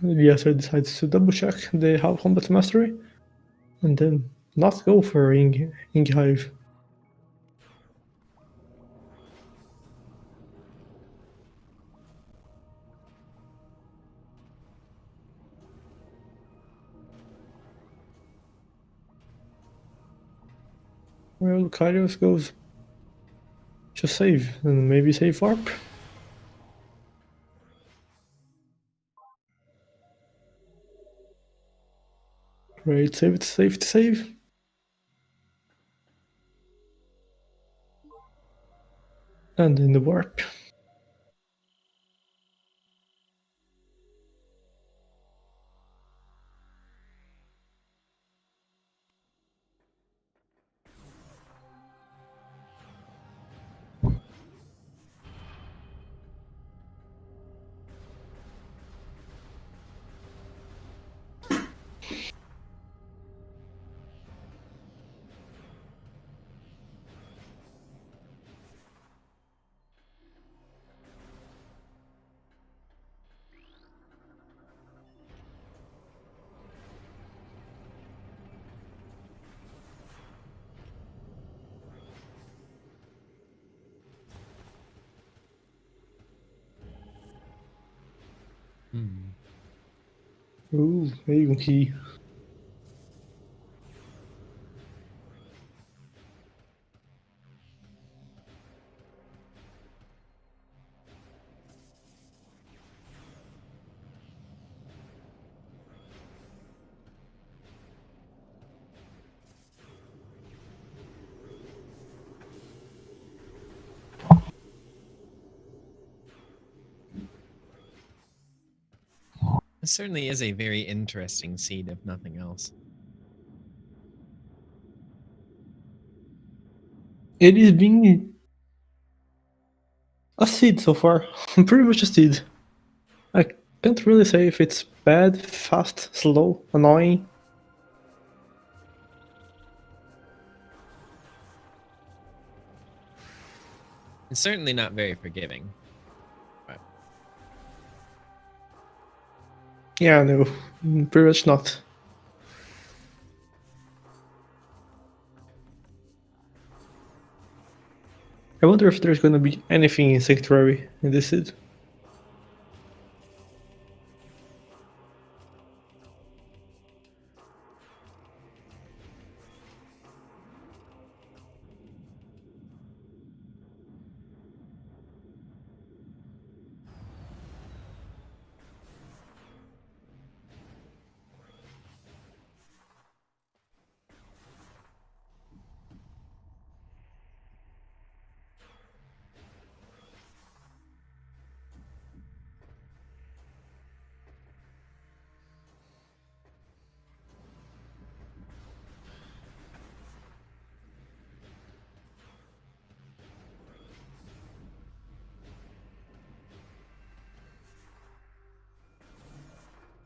Illiaster decides to double check the half combat mastery and then not go for Ing Hive. Well, Lucarius goes to save and maybe save warp. Great, save to save. And in the warp. Hmm. Ooh, Aegon Key. This certainly is a very interesting seed, if nothing else. It is being a seed so far. Pretty much a seed. I can't really say if it's bad, fast, slow, annoying. It's certainly not very forgiving. But Yeah, no, pretty much not. I wonder if there's gonna be anything in Sanctuary in this seed.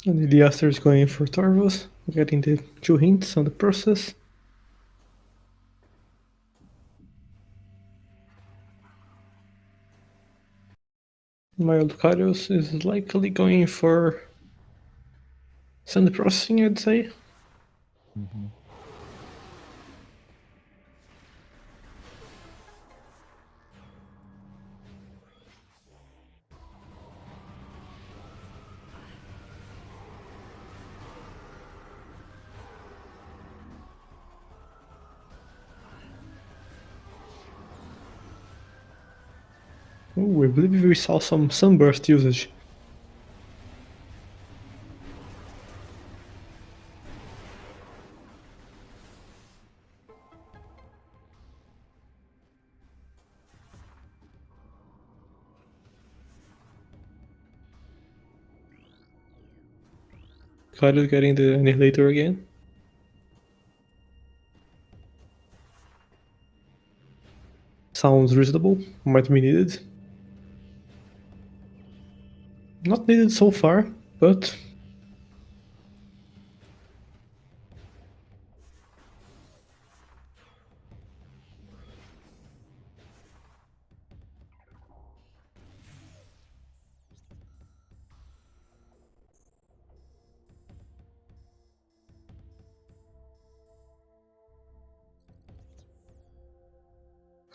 And Illiaster is going for Tarvos, getting the 2 hints on the process. My Lucarius is likely going for send processing, I'd say. Ooh, I believe we saw some Sunburst usage. Lucarius getting the Annihilator again. Sounds reasonable, might be needed. Not needed so far, but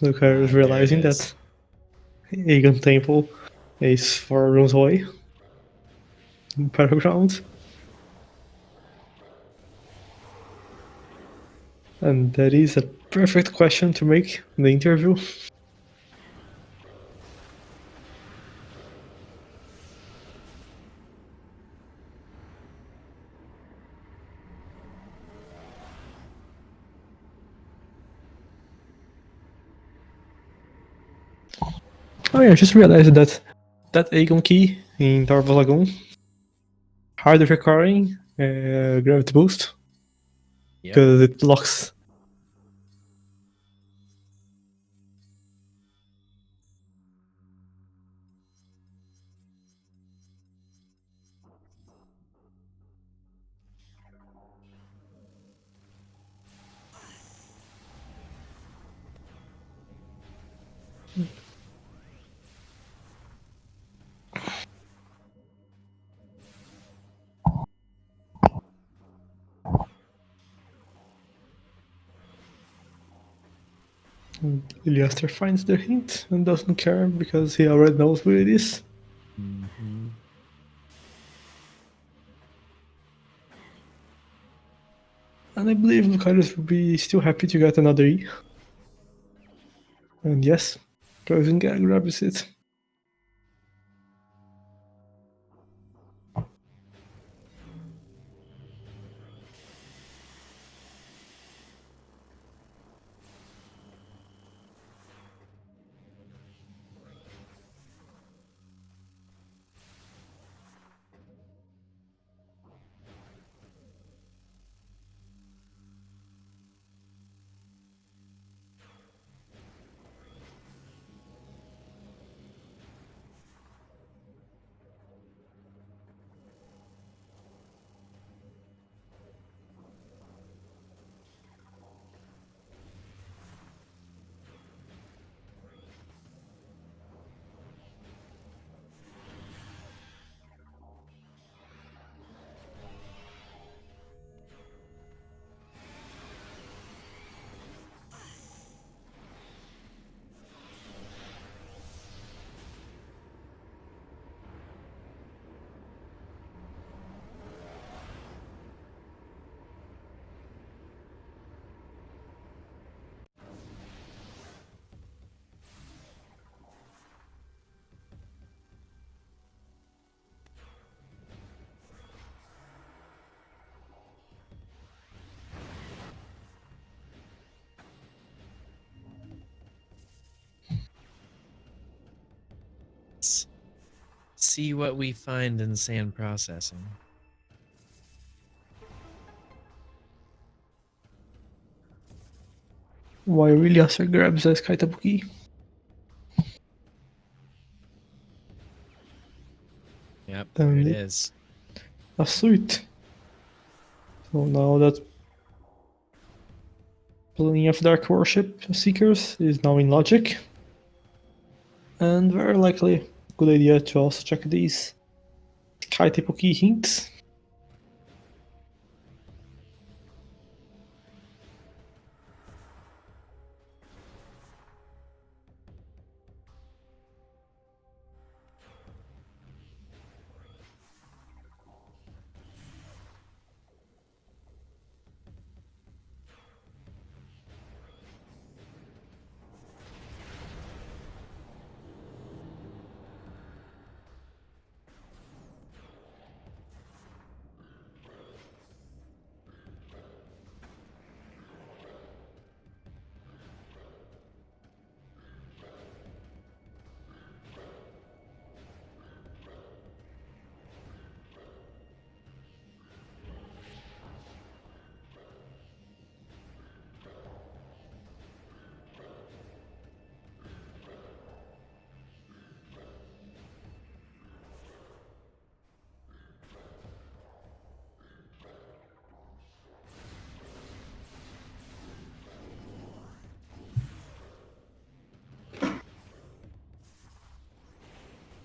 Lucarius there it realizing is. that Aegon Temple is 4 rooms away. Battleground. And that is a perfect question to make in the interview. Oh yeah, I just realized that Aegon key in Darvel Lagoon, hard recurring, gravity boost, Yep. because it blocks. Illiaster finds the hint and doesn't care because he already knows where it is. Mm-hmm. And I believe Lucarius will be still happy to get another E. And yes, Closing grabs it. Let's see what we find in sand processing. While Illiaster grabs a Sky Tabuki. Yep, there it is. That's sweet. So now that plenty of Dark Worship Seekers is now in Logic. And very likely good idea to also check these Sky Tabuki hints.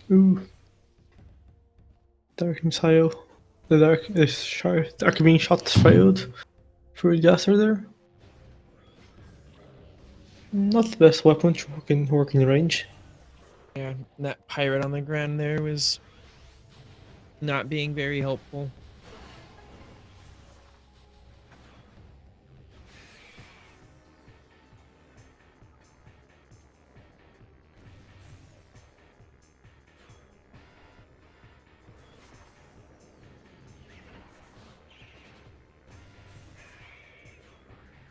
Ooh. Dark Missile. The Dark Beam shot failed for Illiaster there. Not the best weapon to work in range. Yeah, that pirate on the ground there was not being very helpful.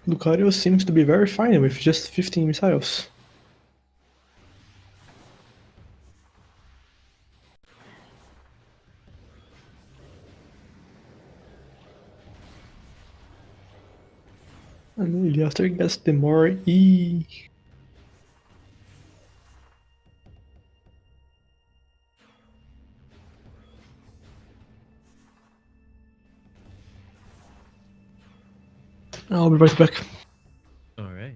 Lucarius seems to be very fine with just 15 missiles. And Illiaster gets the more E. I'll be right back. All right.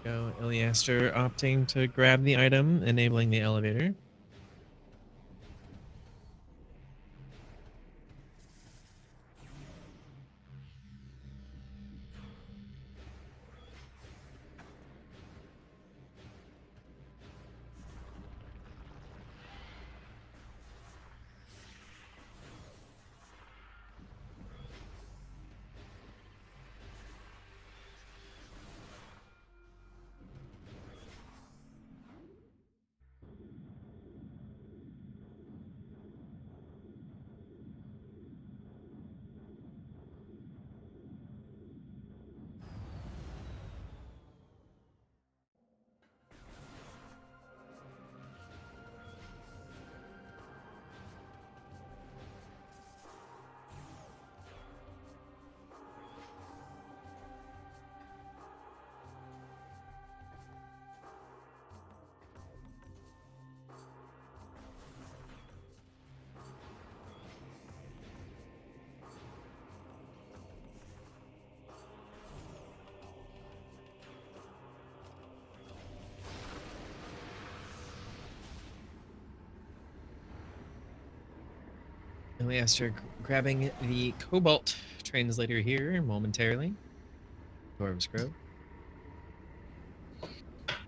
Go Illiaster opting to grab the item, enabling the elevator. Illiaster grabbing the Cobalt translator here momentarily. Dwarves Grove.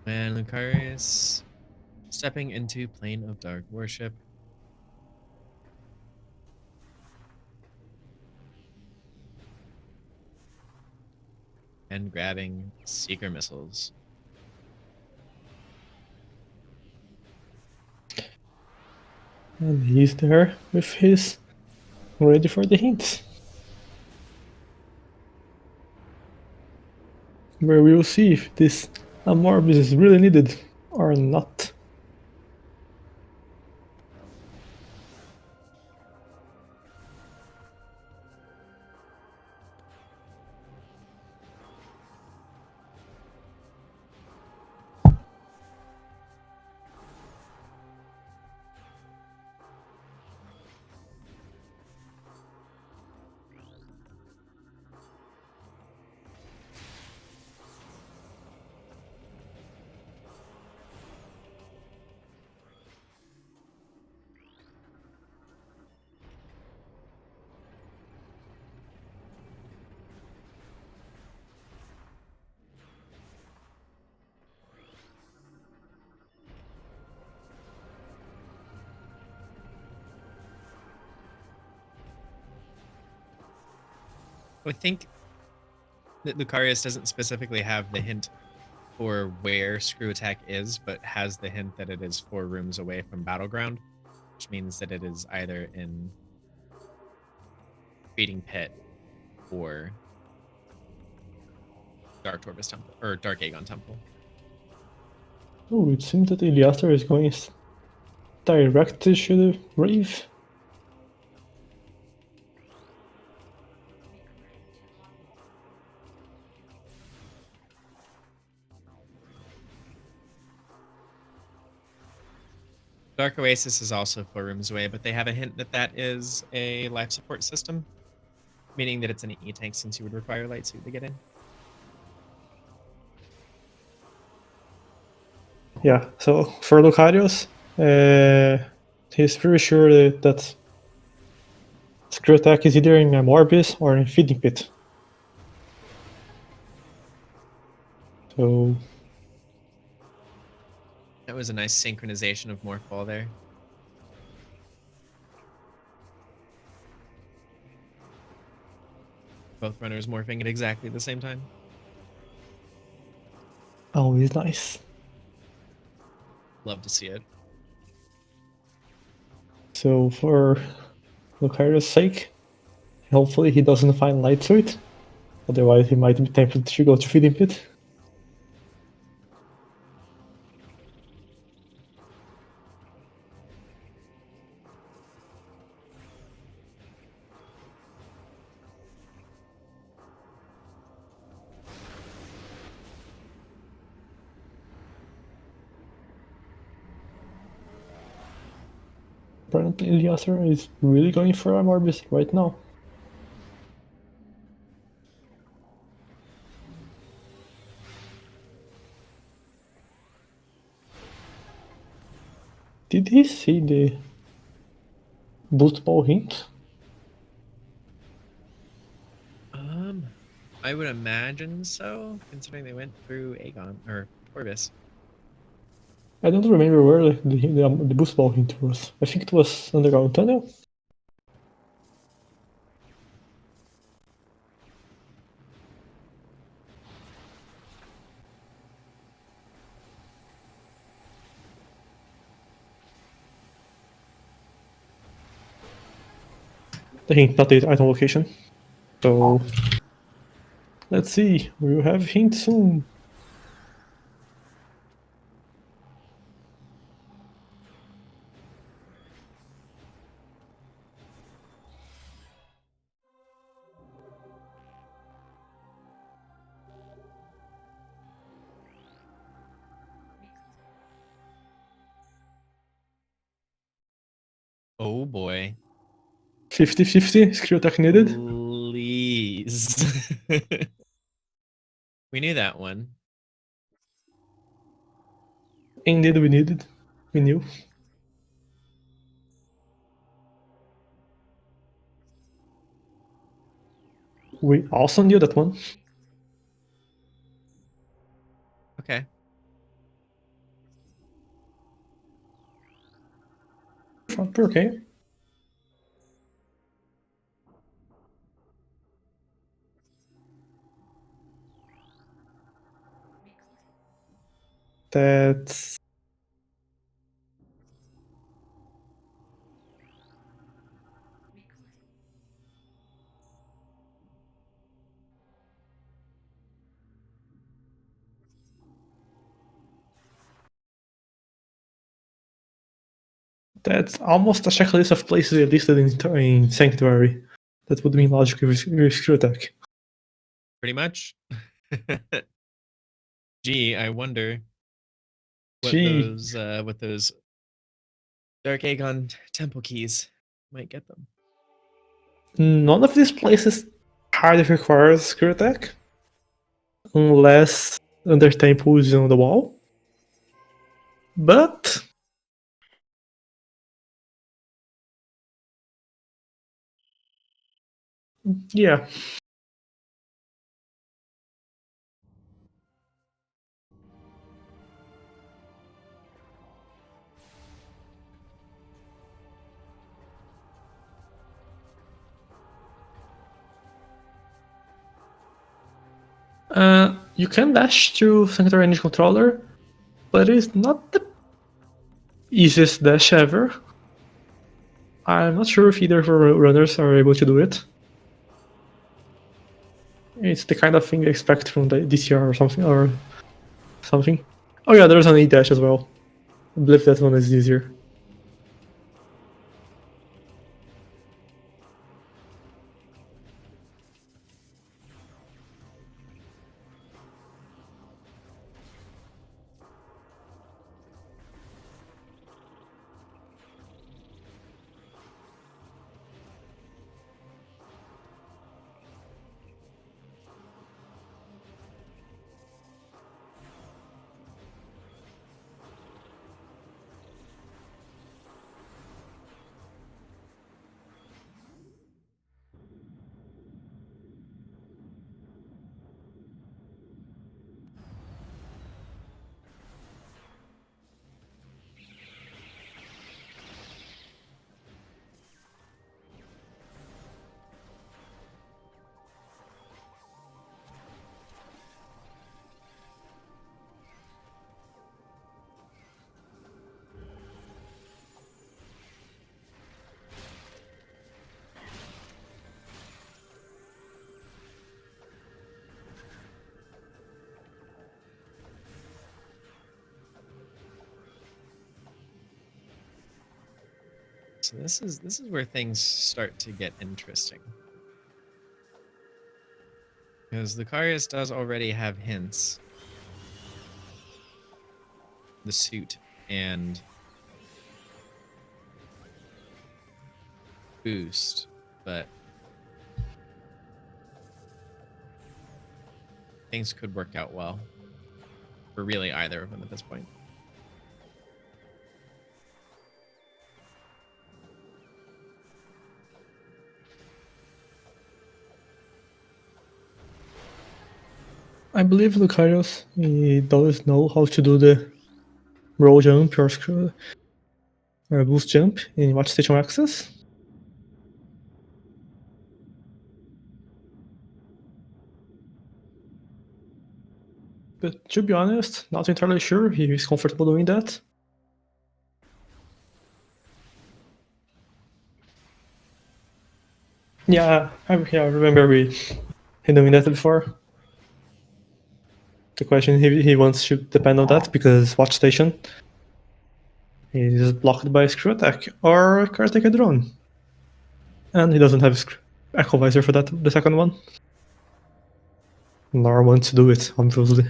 And Lucarius stepping into Plane of Dark Worship. And grabbing Seeker Missiles. And he's there with his ready for the hints. Where we will see if this Amorbis is really needed or not. I think that Lucarius doesn't specifically have the hint for where Screw Attack is, but has the hint that it is 4 rooms away from Battleground, which means that it is either in Feeding Pit or Dark Torvus Temple or Dark Aegon Temple. Oh, it seems that Illiaster is going direct to the Rave. Dark Oasis is also 4 rooms away, but they have a hint that that is a life support system, meaning that it's an E-tank since you would require light suit to get in. Yeah, so for Lucarius, he's pretty sure that Screw Attack is either in Amorbis or in Feeding Pit. So That was a nice synchronization of Morphball there. Both runners morphing at exactly the same time. always nice. Love to see it. So for Lucarius' sake, hopefully he doesn't find light suit. Otherwise he might be tempted to go to Feeding Pit. Apparently Illiaster is really going for Amorbis right now. Did he see the boost ball hint? I would imagine so, considering they went through Aegon or Torvus. I don't remember where the boost ball hint was. I think it was Underground Tunnel. The hint, not the item location. So let's see. We will have hint soon. Oh boy. 50-50, screw attack needed. Please. We knew that one. Indeed we needed. We knew. we also knew that one. Okay. Okay. That's that's almost a checklist of places we listed in Sanctuary. That would mean logic with screw attack. Pretty much. Gee, I wonder Gee, what those Dark Aegon temple keys might get them. none of these places hardly requires screw attack. Unless Under Temple is on the wall. But yeah. You can dash to Sanctuary Energy Controller, but it's not the easiest dash ever. I'm not sure if either of our runners are able to do it. It's the kind of thing you expect from the DCR or something. Oh yeah, there's an E dash as well. I believe that one is easier. So this is where things start to get interesting. Because Lucarius does already have hints. The suit and boost, but things could work out well for really either of them at this point. I believe Lucarius he does know how to do the roll jump or boost jump in Watch Station Access. But to be honest, not entirely sure he is comfortable doing that. Yeah, I remember he doing that before. The question he wants to depend on that because Watch Station is blocked by Screw Attack or Caretaker Drone. And he doesn't have Echo Visor for that, the second one. Nor wants to do it, obviously.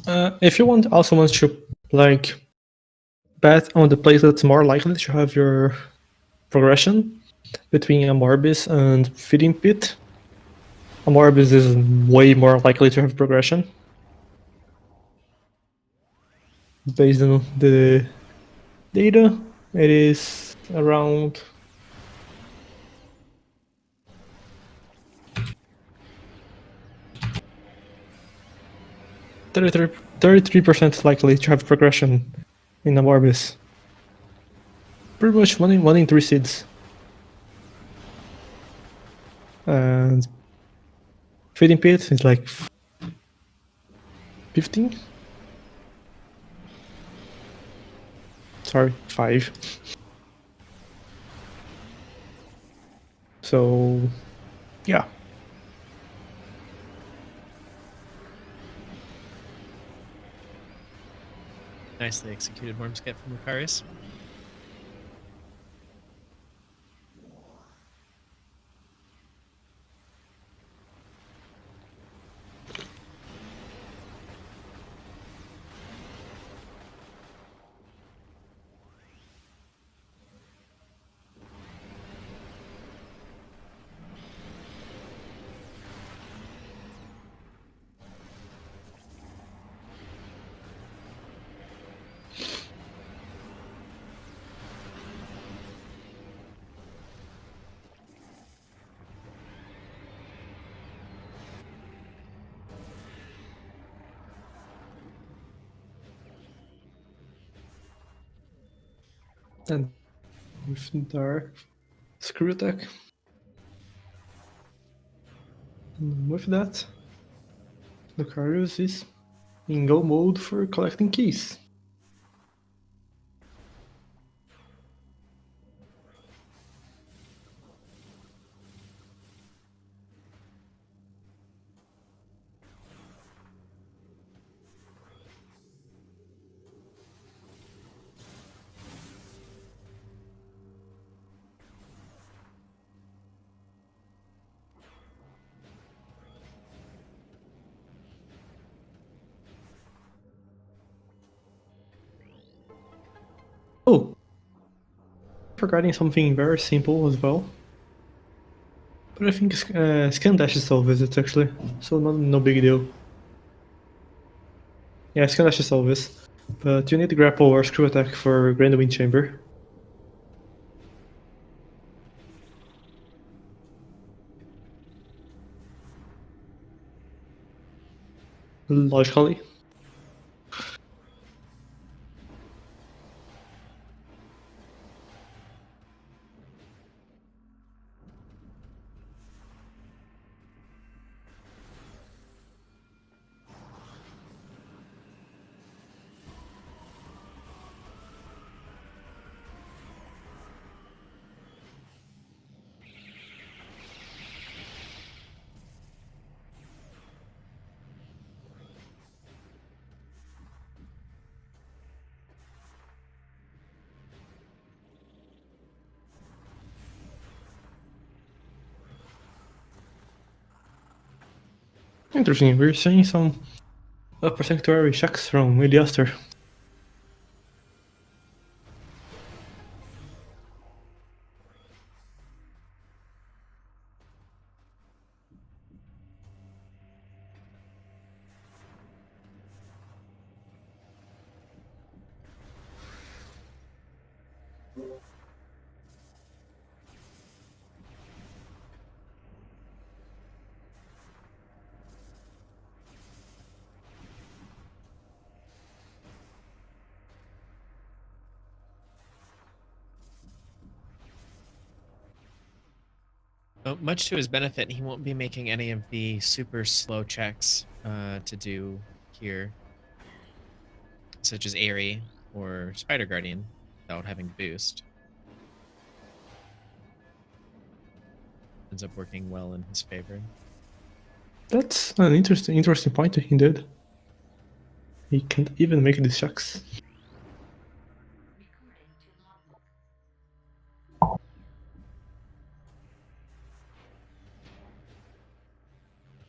If you also want to like bet on the place that's more likely to have your progression between Amorbis and Feeding Pit, Amorbis is way more likely to have progression based on the data. It is around 33% likely to have progression in Amorbis. Pretty much one in 3 seeds. And Feeding Pit is like 15? Sorry, 5. So, yeah. Nicely executed worm skip from Lucarius. And with our screw attack. And with that, Lucarius is in go mode for collecting keys. Oh, forgetting something very simple as well. But I think scan dash is solve visits actually, so no big deal. Yeah, scan dash is solve this, but you need to grapple or screw attack for Grand Wind Chamber. Logically. Interesting, we're seeing some upper sanctuary checks from Illiaster. Well, much to his benefit, he won't be making any of the super slow checks to do here, such as Airy or Spider Guardian, without having to boost. Ends up working well in his favor. That's an interesting point indeed. He can't even make these checks.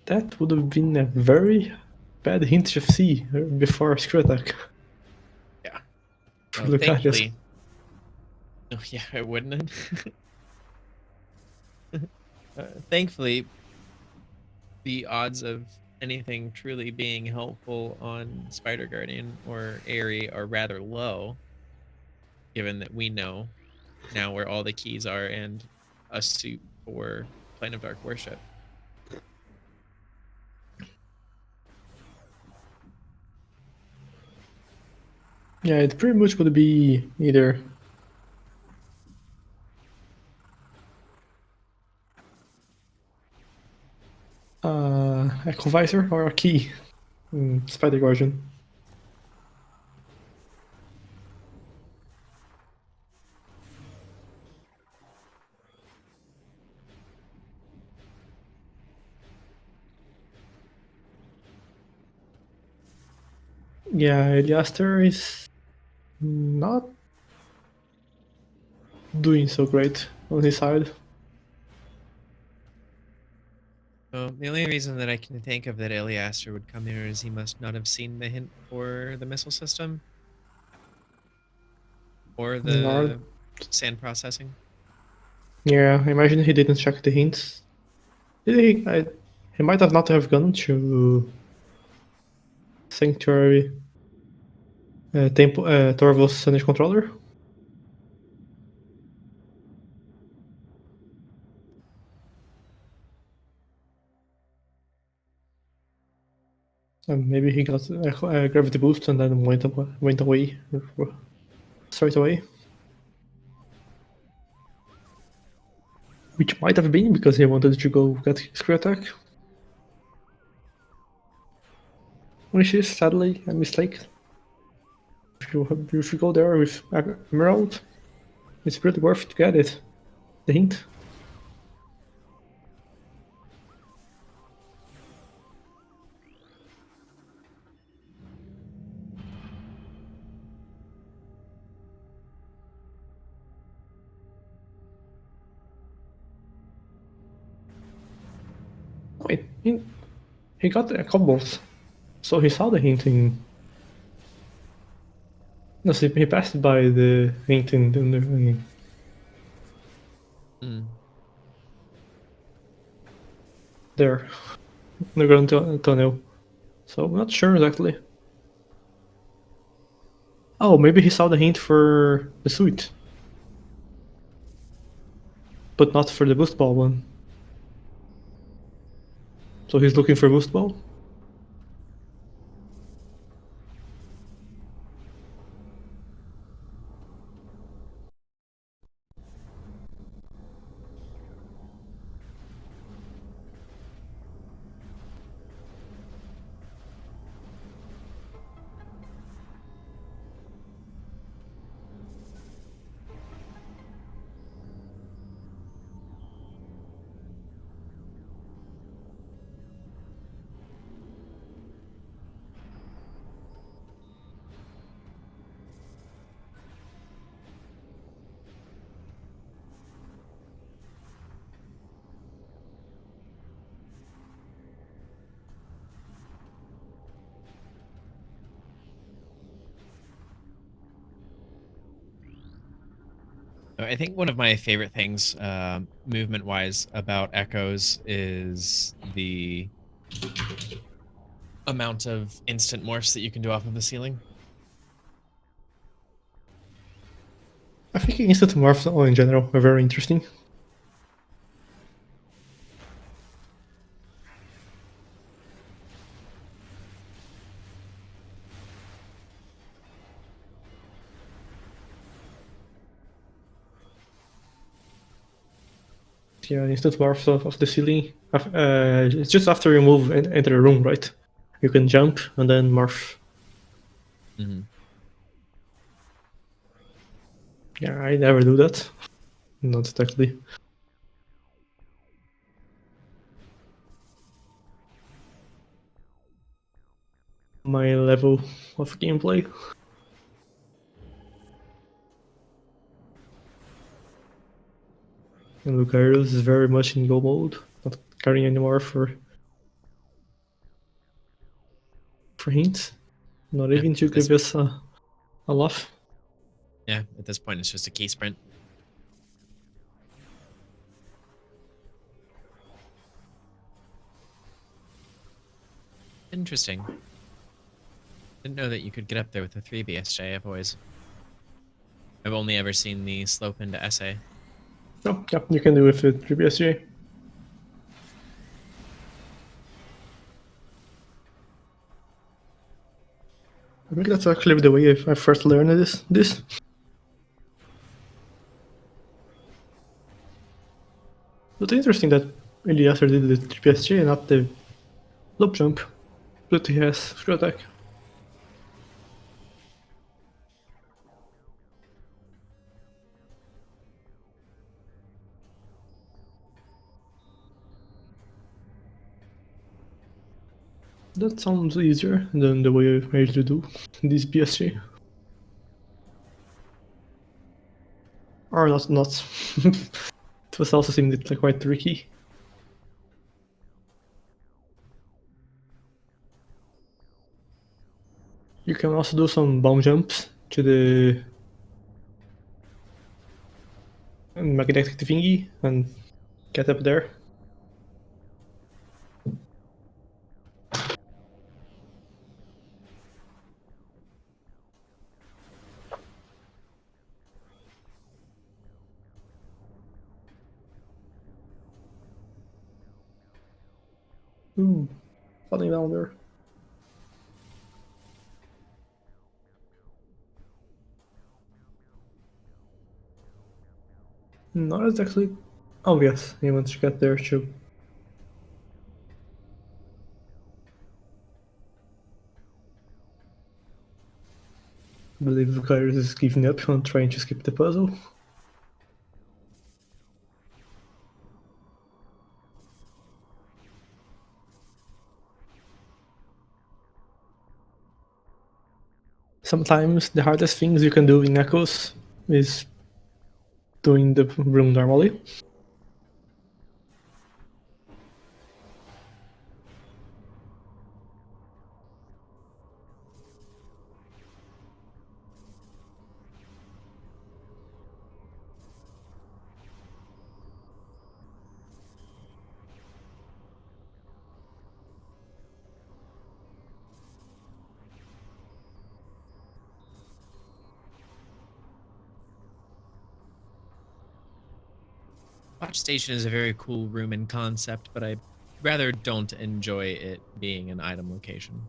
That would have been a very bad hint of C before screw attack. Yeah. For Well, Lucarius. thankfully. Oh, yeah, it wouldn't it? Thankfully, the odds of anything truly being helpful on Spider Guardian or Airy are rather low, given that we know now where all the keys are and a suit for Plane of Dark Worship. Yeah, it pretty much would be either Echo Visor or a key in Spider Guardian. Yeah, Illiaster is not doing so great on his side. So the only reason that I can think of that Illiaster would come here is he must not have seen the hint for the missile system or Nard. the sand processing. Yeah, I imagine he didn't check the hints. Did he? He might have not have gone to Sanctuary Torval's Sunny Controller. And maybe he got a gravity boost and then went away straight away. Which might have been because he wanted to go get screw attack. Which is sadly a mistake. If you go there with Emerald, it's really worth it to get it. The hint. Wait, he got a combos, so he saw the hint in. No, so he passed by the hint in Mm. there, in the Grand Tunnel. So I'm not sure exactly. Oh, maybe he saw the hint for the suit, but not for the boost ball one. So he's looking for boost ball. I think one of my favorite things, movement-wise, about Echoes is the amount of instant morphs that you can do off of the ceiling. I think instant morphs in general are very interesting. Yeah, instant morphs of the ceiling. It's just after you move and enter a room, right? You can jump and then morph. Mm-hmm. Yeah, I never do that. Not exactly. My level of gameplay. And Lucarius is very much in go mode, not caring anymore for. for hints. Not Yeah, even to this- give us a laugh. Yeah, at this point, it's just a key sprint. Interesting. Didn't know that you could get up there with a 3 BSJ. I've only ever seen the slope into SA. Oh, yeah, you can do it with 3BSJ. I think that's actually the way I first learned this. But interesting that Illiaster did the 3BSJ and not the loop jump. But he has screw attack. That sounds easier than the way I usually do this BSJ. Or not. It was also seemed like quite tricky. You can also do some bomb jumps to the magnetic thingy and get up there. Ooh, falling down there. Not exactly. Oh yes, he wants to get there too. I believe Lucarius is giving up on trying to skip the puzzle. Sometimes the hardest things you can do in Echoes is doing the room normally. Watch Station is a very cool room in concept, but I rather don't enjoy it being an item location.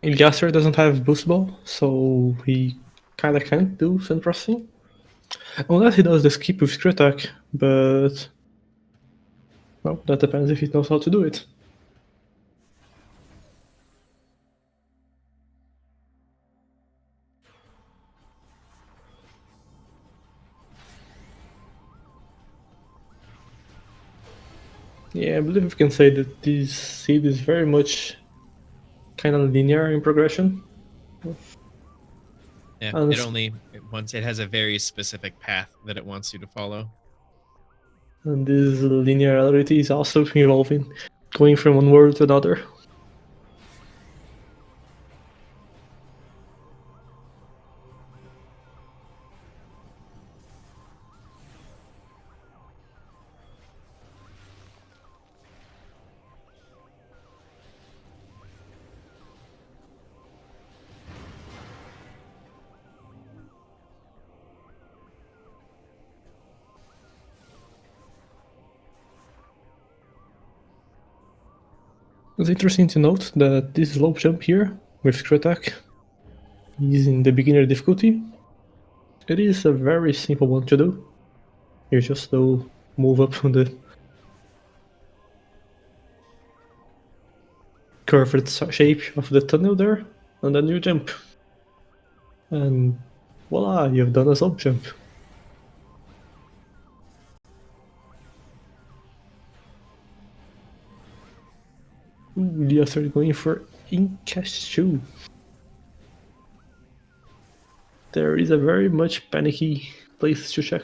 Illiaster doesn't have boost ball, so he kinda can't do sand processing. Unless he does the skip with screw attack, but well, that depends if he knows how to do it. Yeah, I believe we can say that this seed is very much kind of linear in progression. Yeah, it has a very specific path that it wants you to follow. And this linearity is also evolving, going from one world to another. It's interesting to note that this slope jump here with screw attack is in the beginner difficulty. It is a very simple one to do. You just do move up on the curved shape of the tunnel there, and then you jump. And voila, you've done a slope jump. Illiaster going for Inkashu. There is a very much panicky place to check.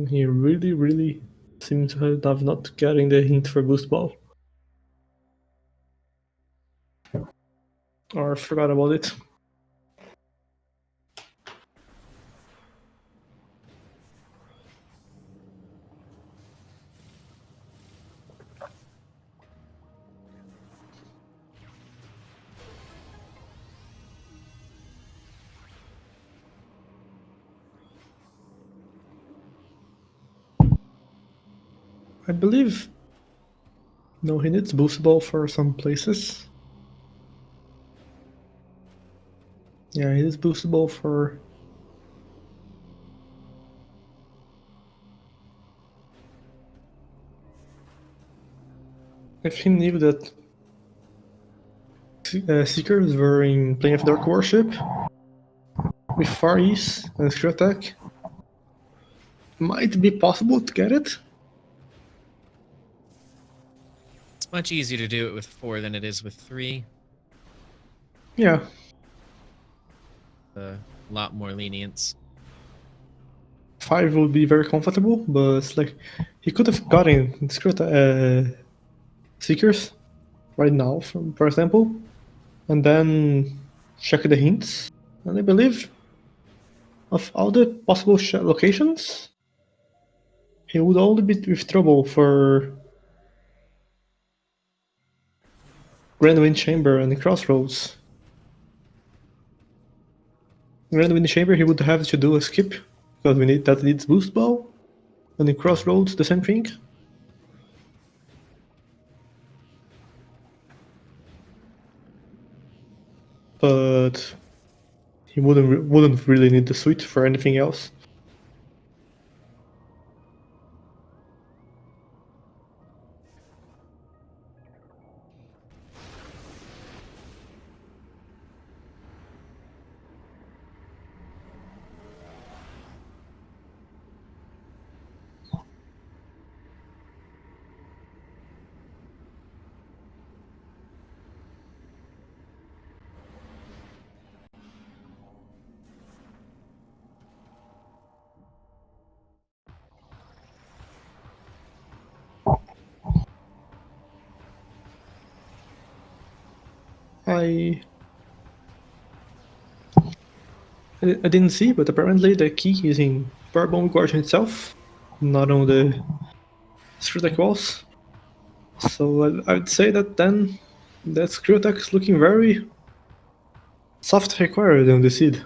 He really seems to have not getting the hint for boost ball. Or forgot about it. I believe... No, he needs boost ball for some places. Yeah, he needs boost ball for... If he knew that Seekers were in Plane of Dark Warship with Far East and Screw Attack, might be possible to get it. It's much easier to do it with 4 than it is with 3. Yeah, A lot more lenience. 5 would be very comfortable, but it's like he could have gotten Screw Seekers right now, for example, and then check the hints. And I believe of all the possible locations, he would only be with trouble for Grand Wind Chamber and Crossroads. Grand Wind Chamber, he would have to do a skip because that needs boost ball, and in Crossroads the same thing. But he wouldn't really need the suite for anything else. I didn't see, but apparently the key is in Bourbon Guardian itself, not on the Screw Attack walls. So I'd say that then that Screw Attack is looking very soft required on the seed.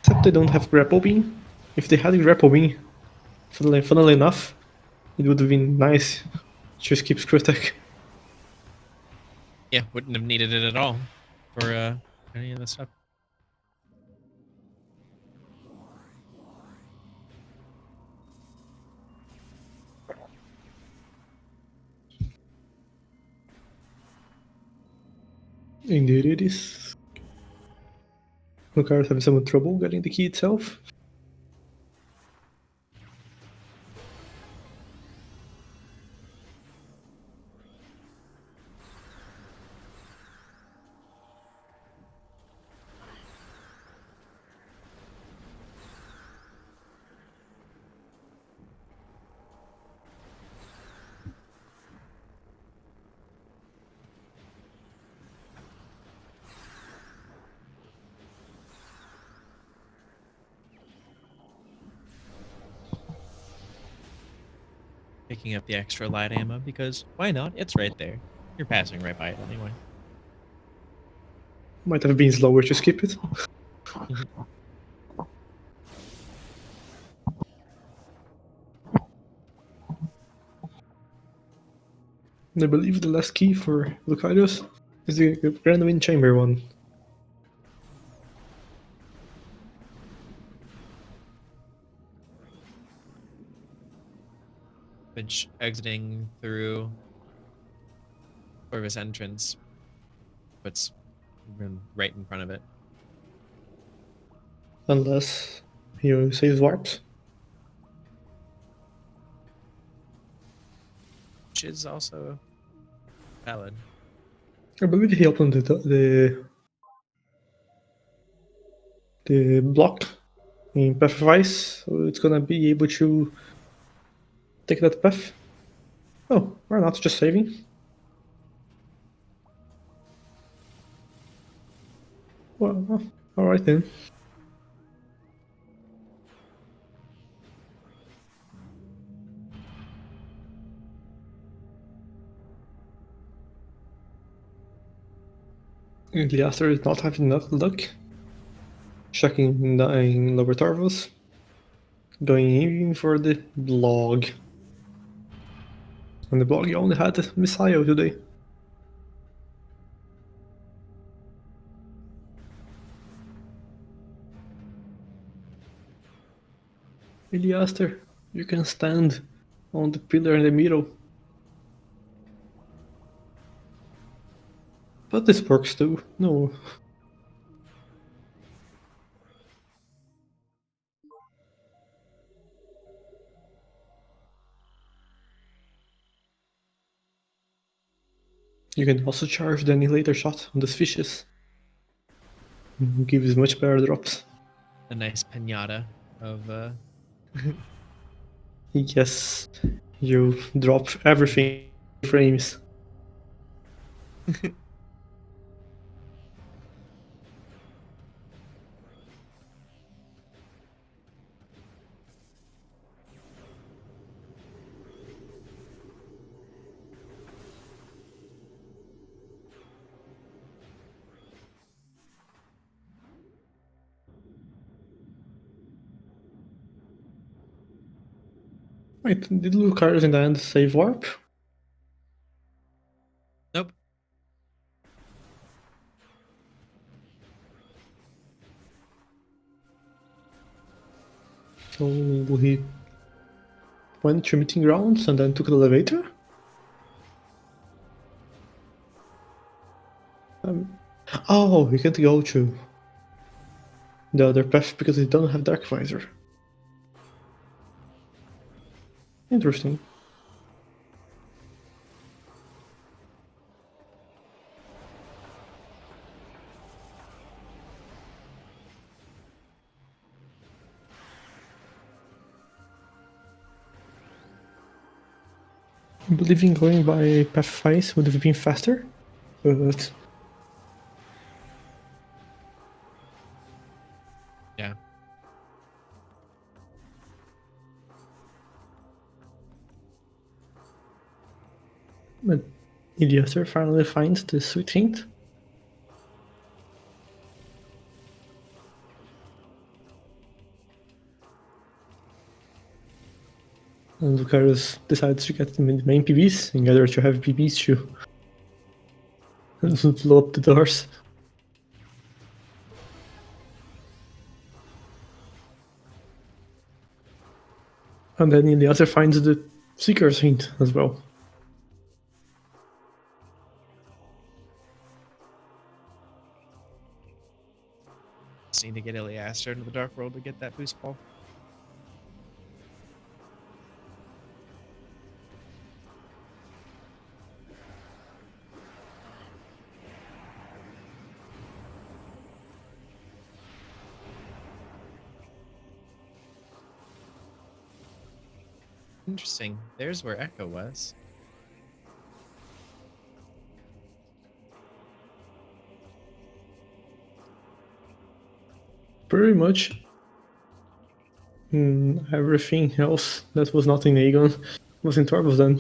Except they don't have Grapple Beam. If they had Grapple Beam, funnily enough, it would have been nice to skip Screw Attack. Yeah, wouldn't have needed it at all for any of this stuff. Indeed it is. Lucarius having some trouble getting the key itself. Picking up the extra light ammo because why not? It's right there. You're passing right by it anyway. Might have been slower to skip it. I believe the last key for Lucarius is the Grand Wind Chamber one. stoppage exiting through Corvus entrance. Puts right in front of it. Unless he saves warps. Which is also valid. I believe he opened the block in path of ice, so it's gonna be able to take that path. Oh, why not just saving? Well, alright then. Illiaster is not having enough luck. Checking in lower torvals. Going in for the blog. And the blog only had a missile today. Illiaster, you can stand on the pillar in the middle. But this works too. No. You can also charge the annihilator shot on the fishes. Gives much better drops. A nice pinata of Yes, you drop everything in frames. Wait, did Lucarius in the end save warp? Nope. So he went to meeting grounds and then took the elevator? Oh, he can't go to the other path because he doesn't have Dark Visor. Interesting. I believe in going by path 5 would have been faster, but Yeah. Illiaster finally finds the sweet hint. And Lucarius decides to get the main PBs in order to have PBs to blow up the doors. And then Illiaster finds the Seeker's hint as well. Just need to get Illiaster into the Dark World to get that boost ball. Interesting. There's where Echo was. Pretty much everything else that was not in Aegon was in Torvos then.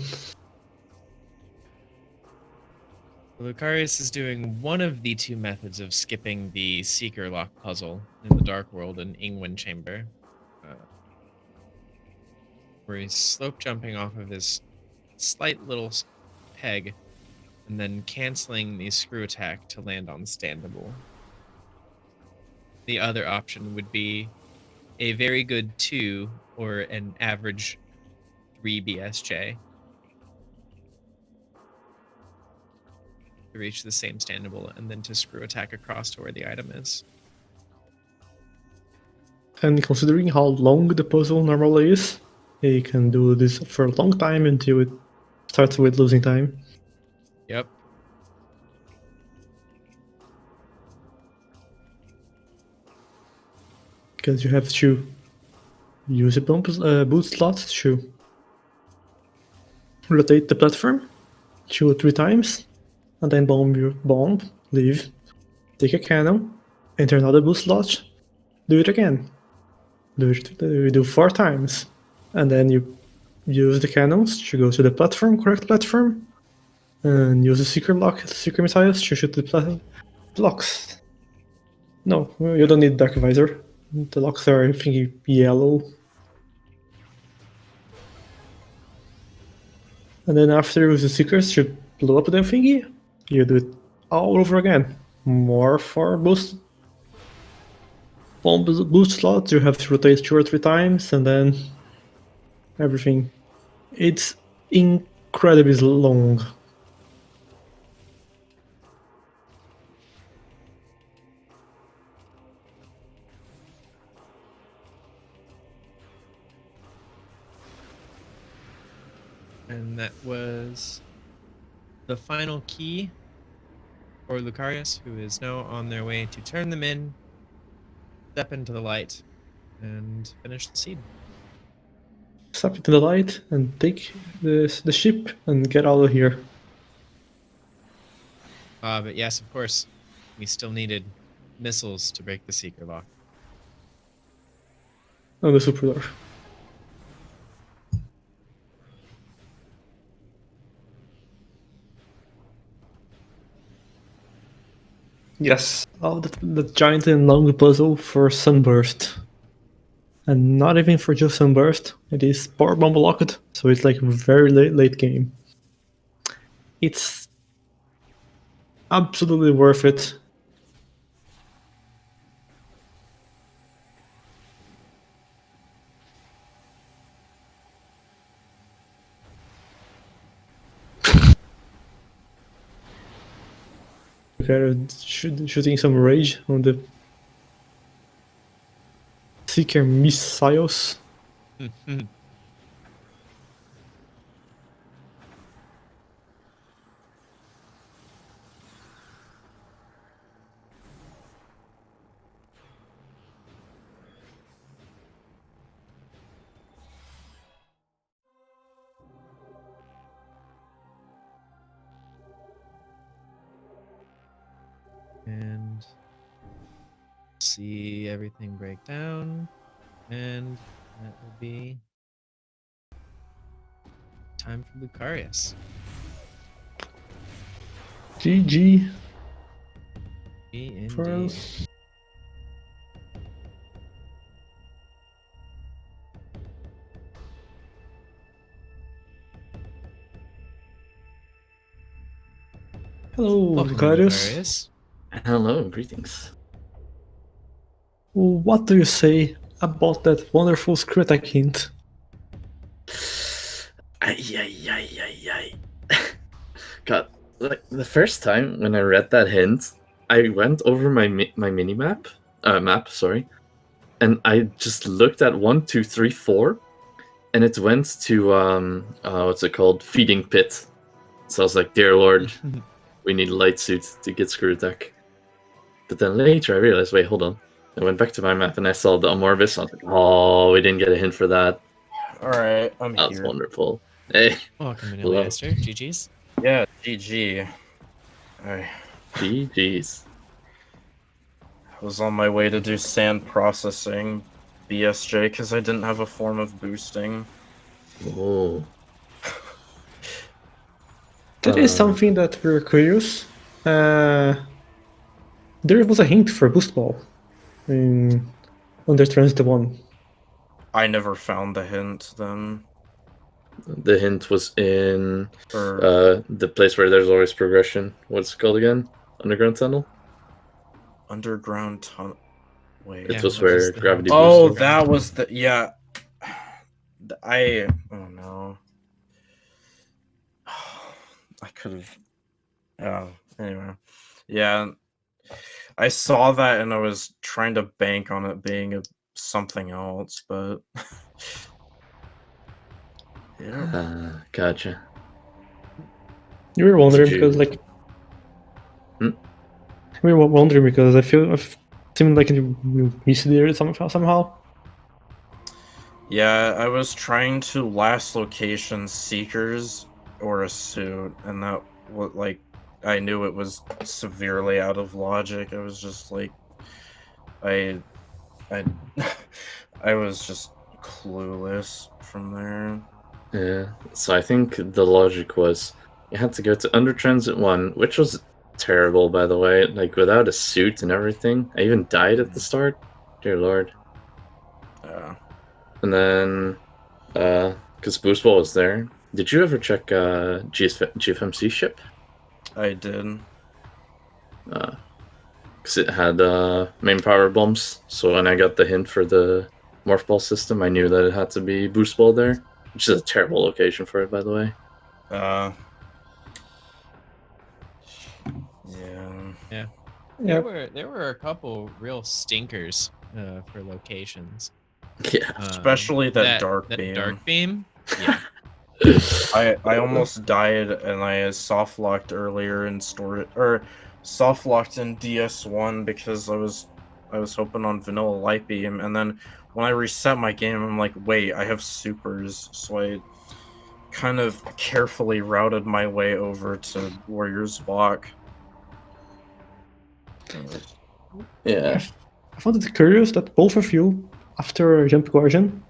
Lucarius is doing one of the two methods of skipping the Seeker Lock puzzle in the Dark World in Ingwen Chamber, where he's slope jumping off of his slight little peg and then canceling the screw attack to land on standable. The other option would be a very good 2 or an average 3 BSJ to reach the same standable, and then to screw attack across to where the item is. And considering how long the puzzle normally is, you can do this for a long time until it starts with losing time. Yep. Because you have to use a boost slot to rotate the platform 2 or 3 times, and then bomb, leave, take a cannon, enter another boost slot, do it again. You do 4 times, and then you use the cannons to go to the platform, correct platform, and use the secret missiles to shoot the blocks. No, you don't need Dark Visor. The locks are, I think, yellow. And then after you use the secrets to blow up the thingy, you do it all over again. More for boost slots, you have to rotate 2 or 3 times, and then everything. It's incredibly long. And that was the final key for Lucarius, who is now on their way to turn them in, step into the light, and finish the seed. Step into the light and take the ship and get out of here. But yes, of course, we still needed missiles to break the secret lock. And the super door. Yes, the giant and long puzzle for Sunburst. And not even for just Sunburst, it is power bomb locked, so it's like very late game. It's absolutely worth it. Shooting some rage on the Seeker missiles. And see everything break down, and that will be time for Lucarius. GG. Indeed. us. Hello, Welcome, Lucarius. Lucarius. Hello, greetings. What do you say about that wonderful screw attack hint? Ay. God, like the first time when I read that hint, I went over my mini map, sorry, and I just looked at 1, 2, 3, 4, and it went to what's it called, feeding pit. So I was like, dear Lord, we need a light suit to get screw attack. But then later I realized, wait, hold on. I went back to my map and I saw the Amorbis. I was like, oh, we didn't get a hint for that. Alright, I'm That's here. wonderful. Hey, Welcome, Hello. Illiaster. GG's. Yeah, GG. I GG's. was on my way to do sand processing BSJ because I didn't have a form of boosting. Oh. That is something that we're curious. There was a hint for Boost Ball in Under Transit 1. I never found the hint then. The hint was in Or the place where there's always progression. What's it called again? Underground tunnel? underground tunnel. Wait. It Yeah, was what is where the gravity hint? Oh, boosted. that was the yeah. Oh no. I could have. Anyway, yeah, I saw that and I was trying to bank on it being something else, but yeah. Gotcha. You were wondering because you- like Hmm? we were wondering because I've seemed like you missed it somehow. Yeah, I was trying to last location seekers or a suit, and that was like I knew it was severely out of logic. I was just like I I I was just clueless from there. Yeah. So I think the logic was you had to go to Under Transit 1, which was terrible, by the way. Like, without a suit and everything. I even died at the start. Dear lord. Yeah, And then, because Boost Ball was there. Did you ever check GFMC ship? I did. Because it had main power bombs. So when I got the hint for the Morph Ball system, I knew that it had to be Boost Ball there. Which is a terrible location for it, by the way. Yeah. Yeah. Yeah. There were a couple real stinkers for locations. Yeah. Especially that dark beam. Dark beam. Yeah. I almost died and I soft locked earlier in storage or soft locked in DS1 because I was hoping on vanilla light beam, and then when I reset my game I'm like, wait, I have supers, so I kind of carefully routed my way over to Warrior's Walk. Yeah. I found it curious that both of you, after Jump Guardian,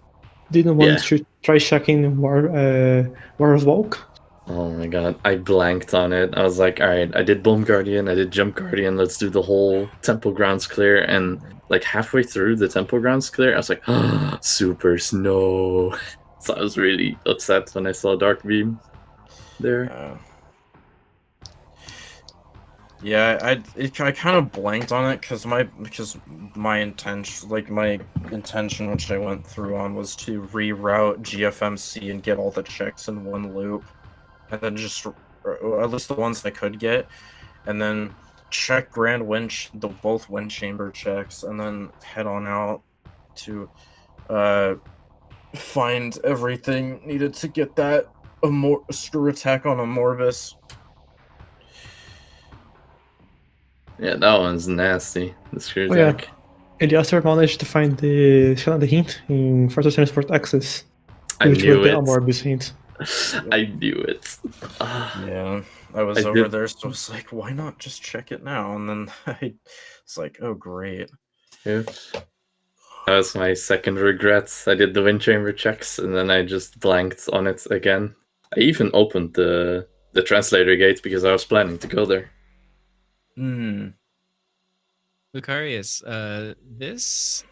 didn't want to try checking War's Walk. Oh my god, I blanked on it. I was like, alright, I did Bomb Guardian, I did Jump Guardian, let's do the whole Temple Grounds clear. And like halfway through the Temple Grounds clear, I was like, super snow. So I was really upset when I saw Dark Beam there. Yeah, I kind of blanked on it because my intention, which I went through on, was to reroute GFMC and get all the checks in one loop, and then just or at least the ones I could get, and then check both wind chamber checks, and then head on out to find everything needed to get that screw attack on a Morbus. Yeah, that one's nasty. The screw Oh yeah, attack. Illiaster managed to find the hint in Forza Transport Access, I which knew was the it. Amorbis hint. I knew it. Yeah, I was over there, so I was like, why not just check it now? And then it's like, oh, great. Oops. That was my second regret. I did the wind chamber checks and then I just blanked on it again. I even opened the translator gate because I was planning to go there. Lucarius, this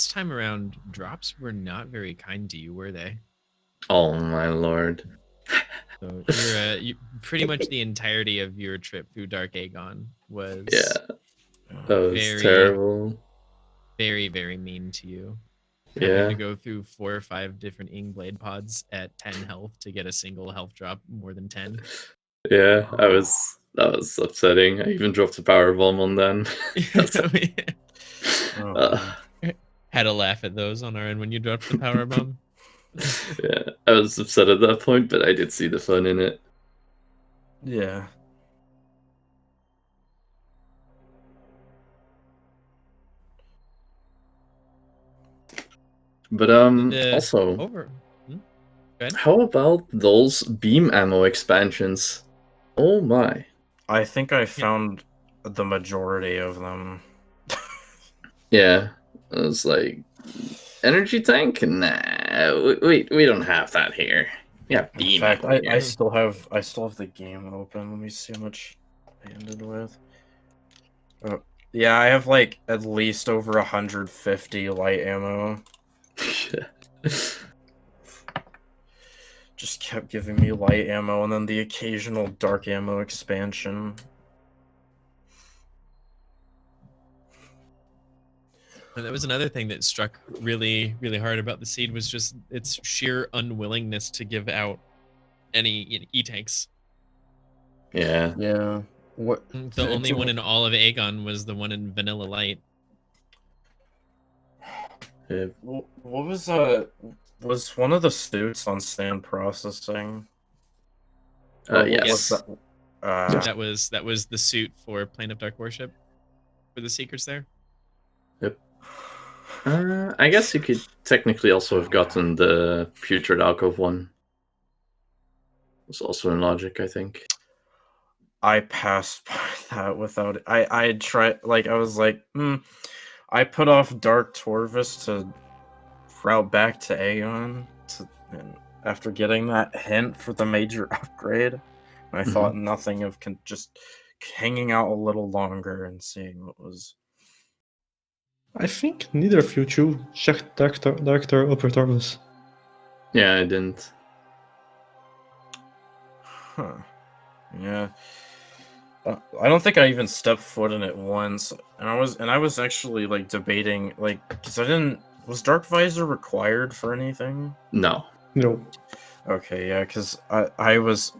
time around, drops were not very kind to you, were they? Oh my lord. So you pretty much the entirety of your trip through Dark Aegon was That was very terrible. very, very mean to you. Yeah. Having to go through 4 or 5 different Ingblade pods at 10 health to get a single health drop more than 10. Yeah, that was upsetting. I even dropped a power bomb on them. Had a laugh at those on our end when you dropped the power bomb. Yeah, I was upset at that point, but I did see the fun in it. Yeah. But also, how about those beam ammo expansions? Oh my. I think I found the majority of them. Yeah, I was like, energy tank? Nah, we don't have that here. Yeah, beam. In fact, ammo I here. still have the game open. Let me see how much I ended with. Oh, yeah, I have like at least over 150 light ammo. Just kept giving me light ammo and then the occasional dark ammo expansion. And that was another thing that struck really, really hard about the seed was just its sheer unwillingness to give out any e-tanks. Yeah. Yeah. What? The only one in all of Aegon was the one in Vanilla Light. Yeah. What was was one of the suits on stand processing? Or what Yes. was that? That was the suit for Plane of Dark Worship for the Seekers there. Yep. I guess you could technically also have gotten the Putrid Alcove one. It's also in Logic, I think. I passed by that without it. I tried, like, I was like, I put off Dark Torvis to route back to Aeon and after getting that hint for the major upgrade. I thought nothing of just hanging out a little longer and seeing what was. I think neither of you two checked Director Operators. Yeah, I didn't. Huh. Yeah. I don't think I even stepped foot in it once, and I was actually like debating, like, because I didn't. Was Dark Visor required for anything? No. No. Okay, yeah, because I was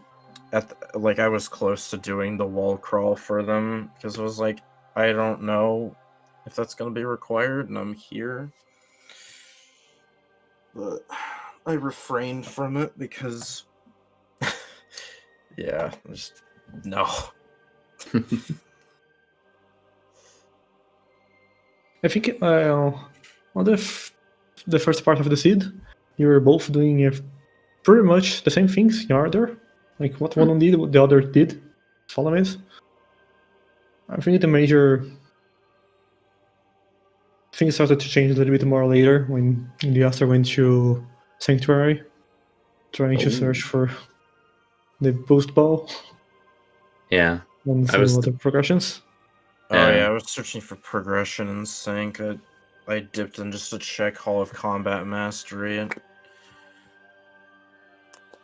I was close to doing the wall crawl for them because I was like, I don't know if that's gonna be required, and I'm here, but I refrained from it because, yeah, just no. I think on the first part of the seed, you were both doing pretty much the same things in order. Like what one did, what the other did. Follow me. I think the major things started to change a little bit more later when Illiaster went to Sanctuary, trying to search for the boost ball Yeah. and I some was other progressions. Oh Yeah. yeah, I was searching for progression in sync. I dipped in just to check Hall of Combat Mastery. And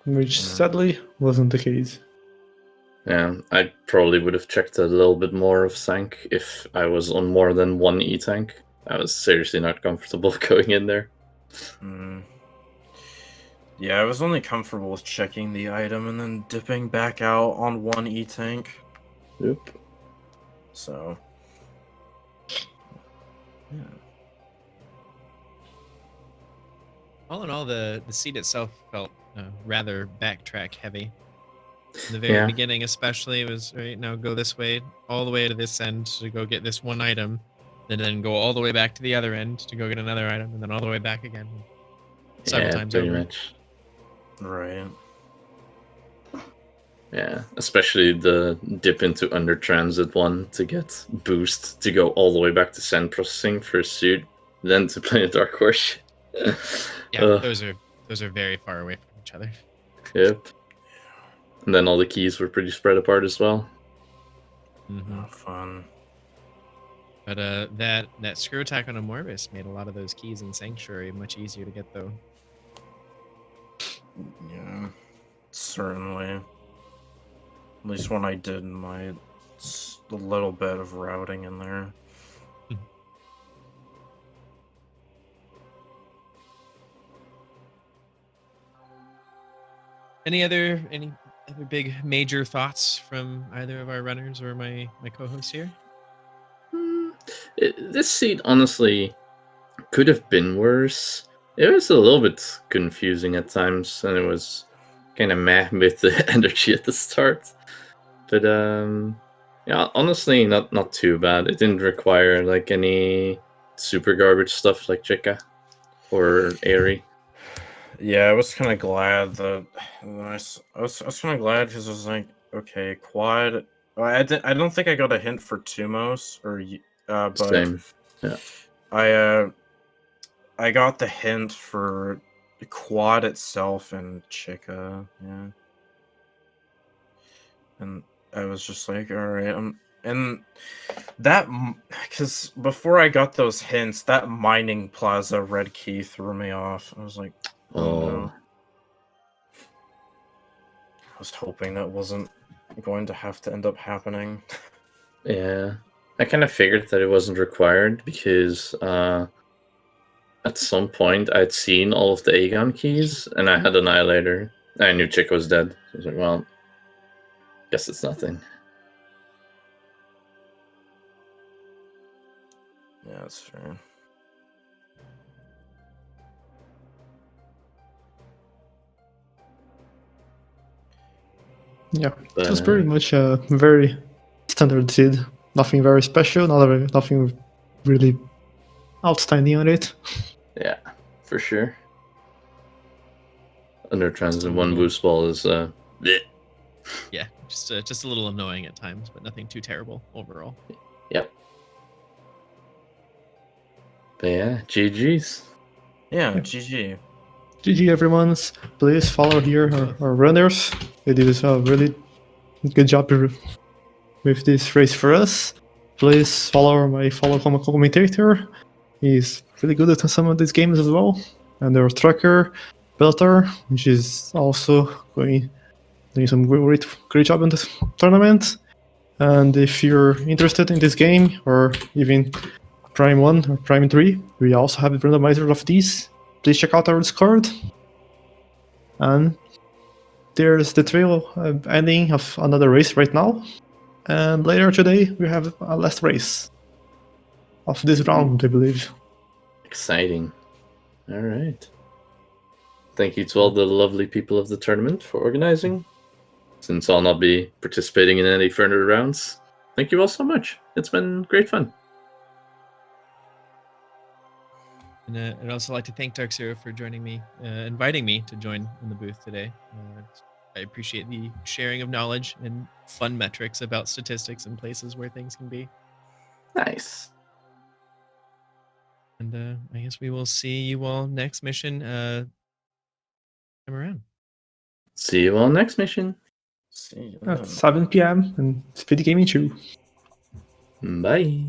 Which sadly wasn't the case. Yeah, I probably would have checked a little bit more of Sank if I was on more than one E-tank. I was seriously not comfortable going in there. Yeah, I was only comfortable with checking the item and then dipping back out on one E-tank. Yep. So, yeah. All in all, the seed itself felt rather backtrack heavy. In the very beginning, especially, it was right now go this way, all the way to this end to go get this one item, and then go all the way back to the other end to go get another item, and then all the way back again. Several times pretty over. much. Right. Yeah, especially the dip into under transit one to get boost to go all the way back to send processing for a suit, then to play a Dark Horse. Yeah, those are very far away from each other. Yep. And then all the keys were pretty spread apart as well. Not fun. But that screw attack on a Morbus made a lot of those keys in Sanctuary much easier to get, though. Yeah, certainly. At least when I did my a little bit of routing in there. Any other big major thoughts from either of our runners or my co-host here? This seat honestly could have been worse. It was a little bit confusing at times, and it was kind of meh with the energy at the start. But yeah, honestly, not too bad. It didn't require like any super garbage stuff like Chica or Airy. Yeah, I was kind of glad that I was kind of glad because I was like, okay, quad. I don't think I got a hint for Tumos but Same. Yeah. I got the hint for the quad itself and Chica. Yeah, and I was just like, all right, and that because before I got those hints, that mining plaza red key threw me off. I was like, oh no. I was hoping that wasn't going to have to end up happening. Yeah. I kind of figured that it wasn't required because at some point I'd seen all of the Aegon keys and I had Annihilator. I knew Chick was dead. So I was like, well, guess it's nothing. Yeah, that's fair. Yeah, But, it was pretty much a very standard seed. Nothing very special, nothing really outstanding on it. yeah, for sure. Under transit, one little- boost ball is bleh. Yeah, just a little annoying at times, but nothing too terrible overall. Yep. But yeah, GG's. Yeah, Yeah. GG. GG everyone, please follow here our runners. They did a really good job with this race for us. Please follow my fellow commentator. He's really good at some of these games as well. And our tracker, Belter, which is also doing some great job in this tournament. And if you're interested in this game, or even Prime 1 or Prime 3, we also have a randomizer of these. Please check out our Discord. And there's the trail ending of another race right now. And later today, we have a last race of this round, I believe. Exciting. All right. Thank you to all the lovely people of the tournament for organizing. Since I'll not be participating in any further rounds, thank you all so much. It's been great fun. And I'd also like to thank Dark Zero for joining me, inviting me to join in the booth today. I appreciate the sharing of knowledge and fun metrics about statistics and places where things can be. Nice. And I guess we will see you all next mission time around. See you all next mission. See you At then. 7 p.m. and SpeedGaming 2. Bye.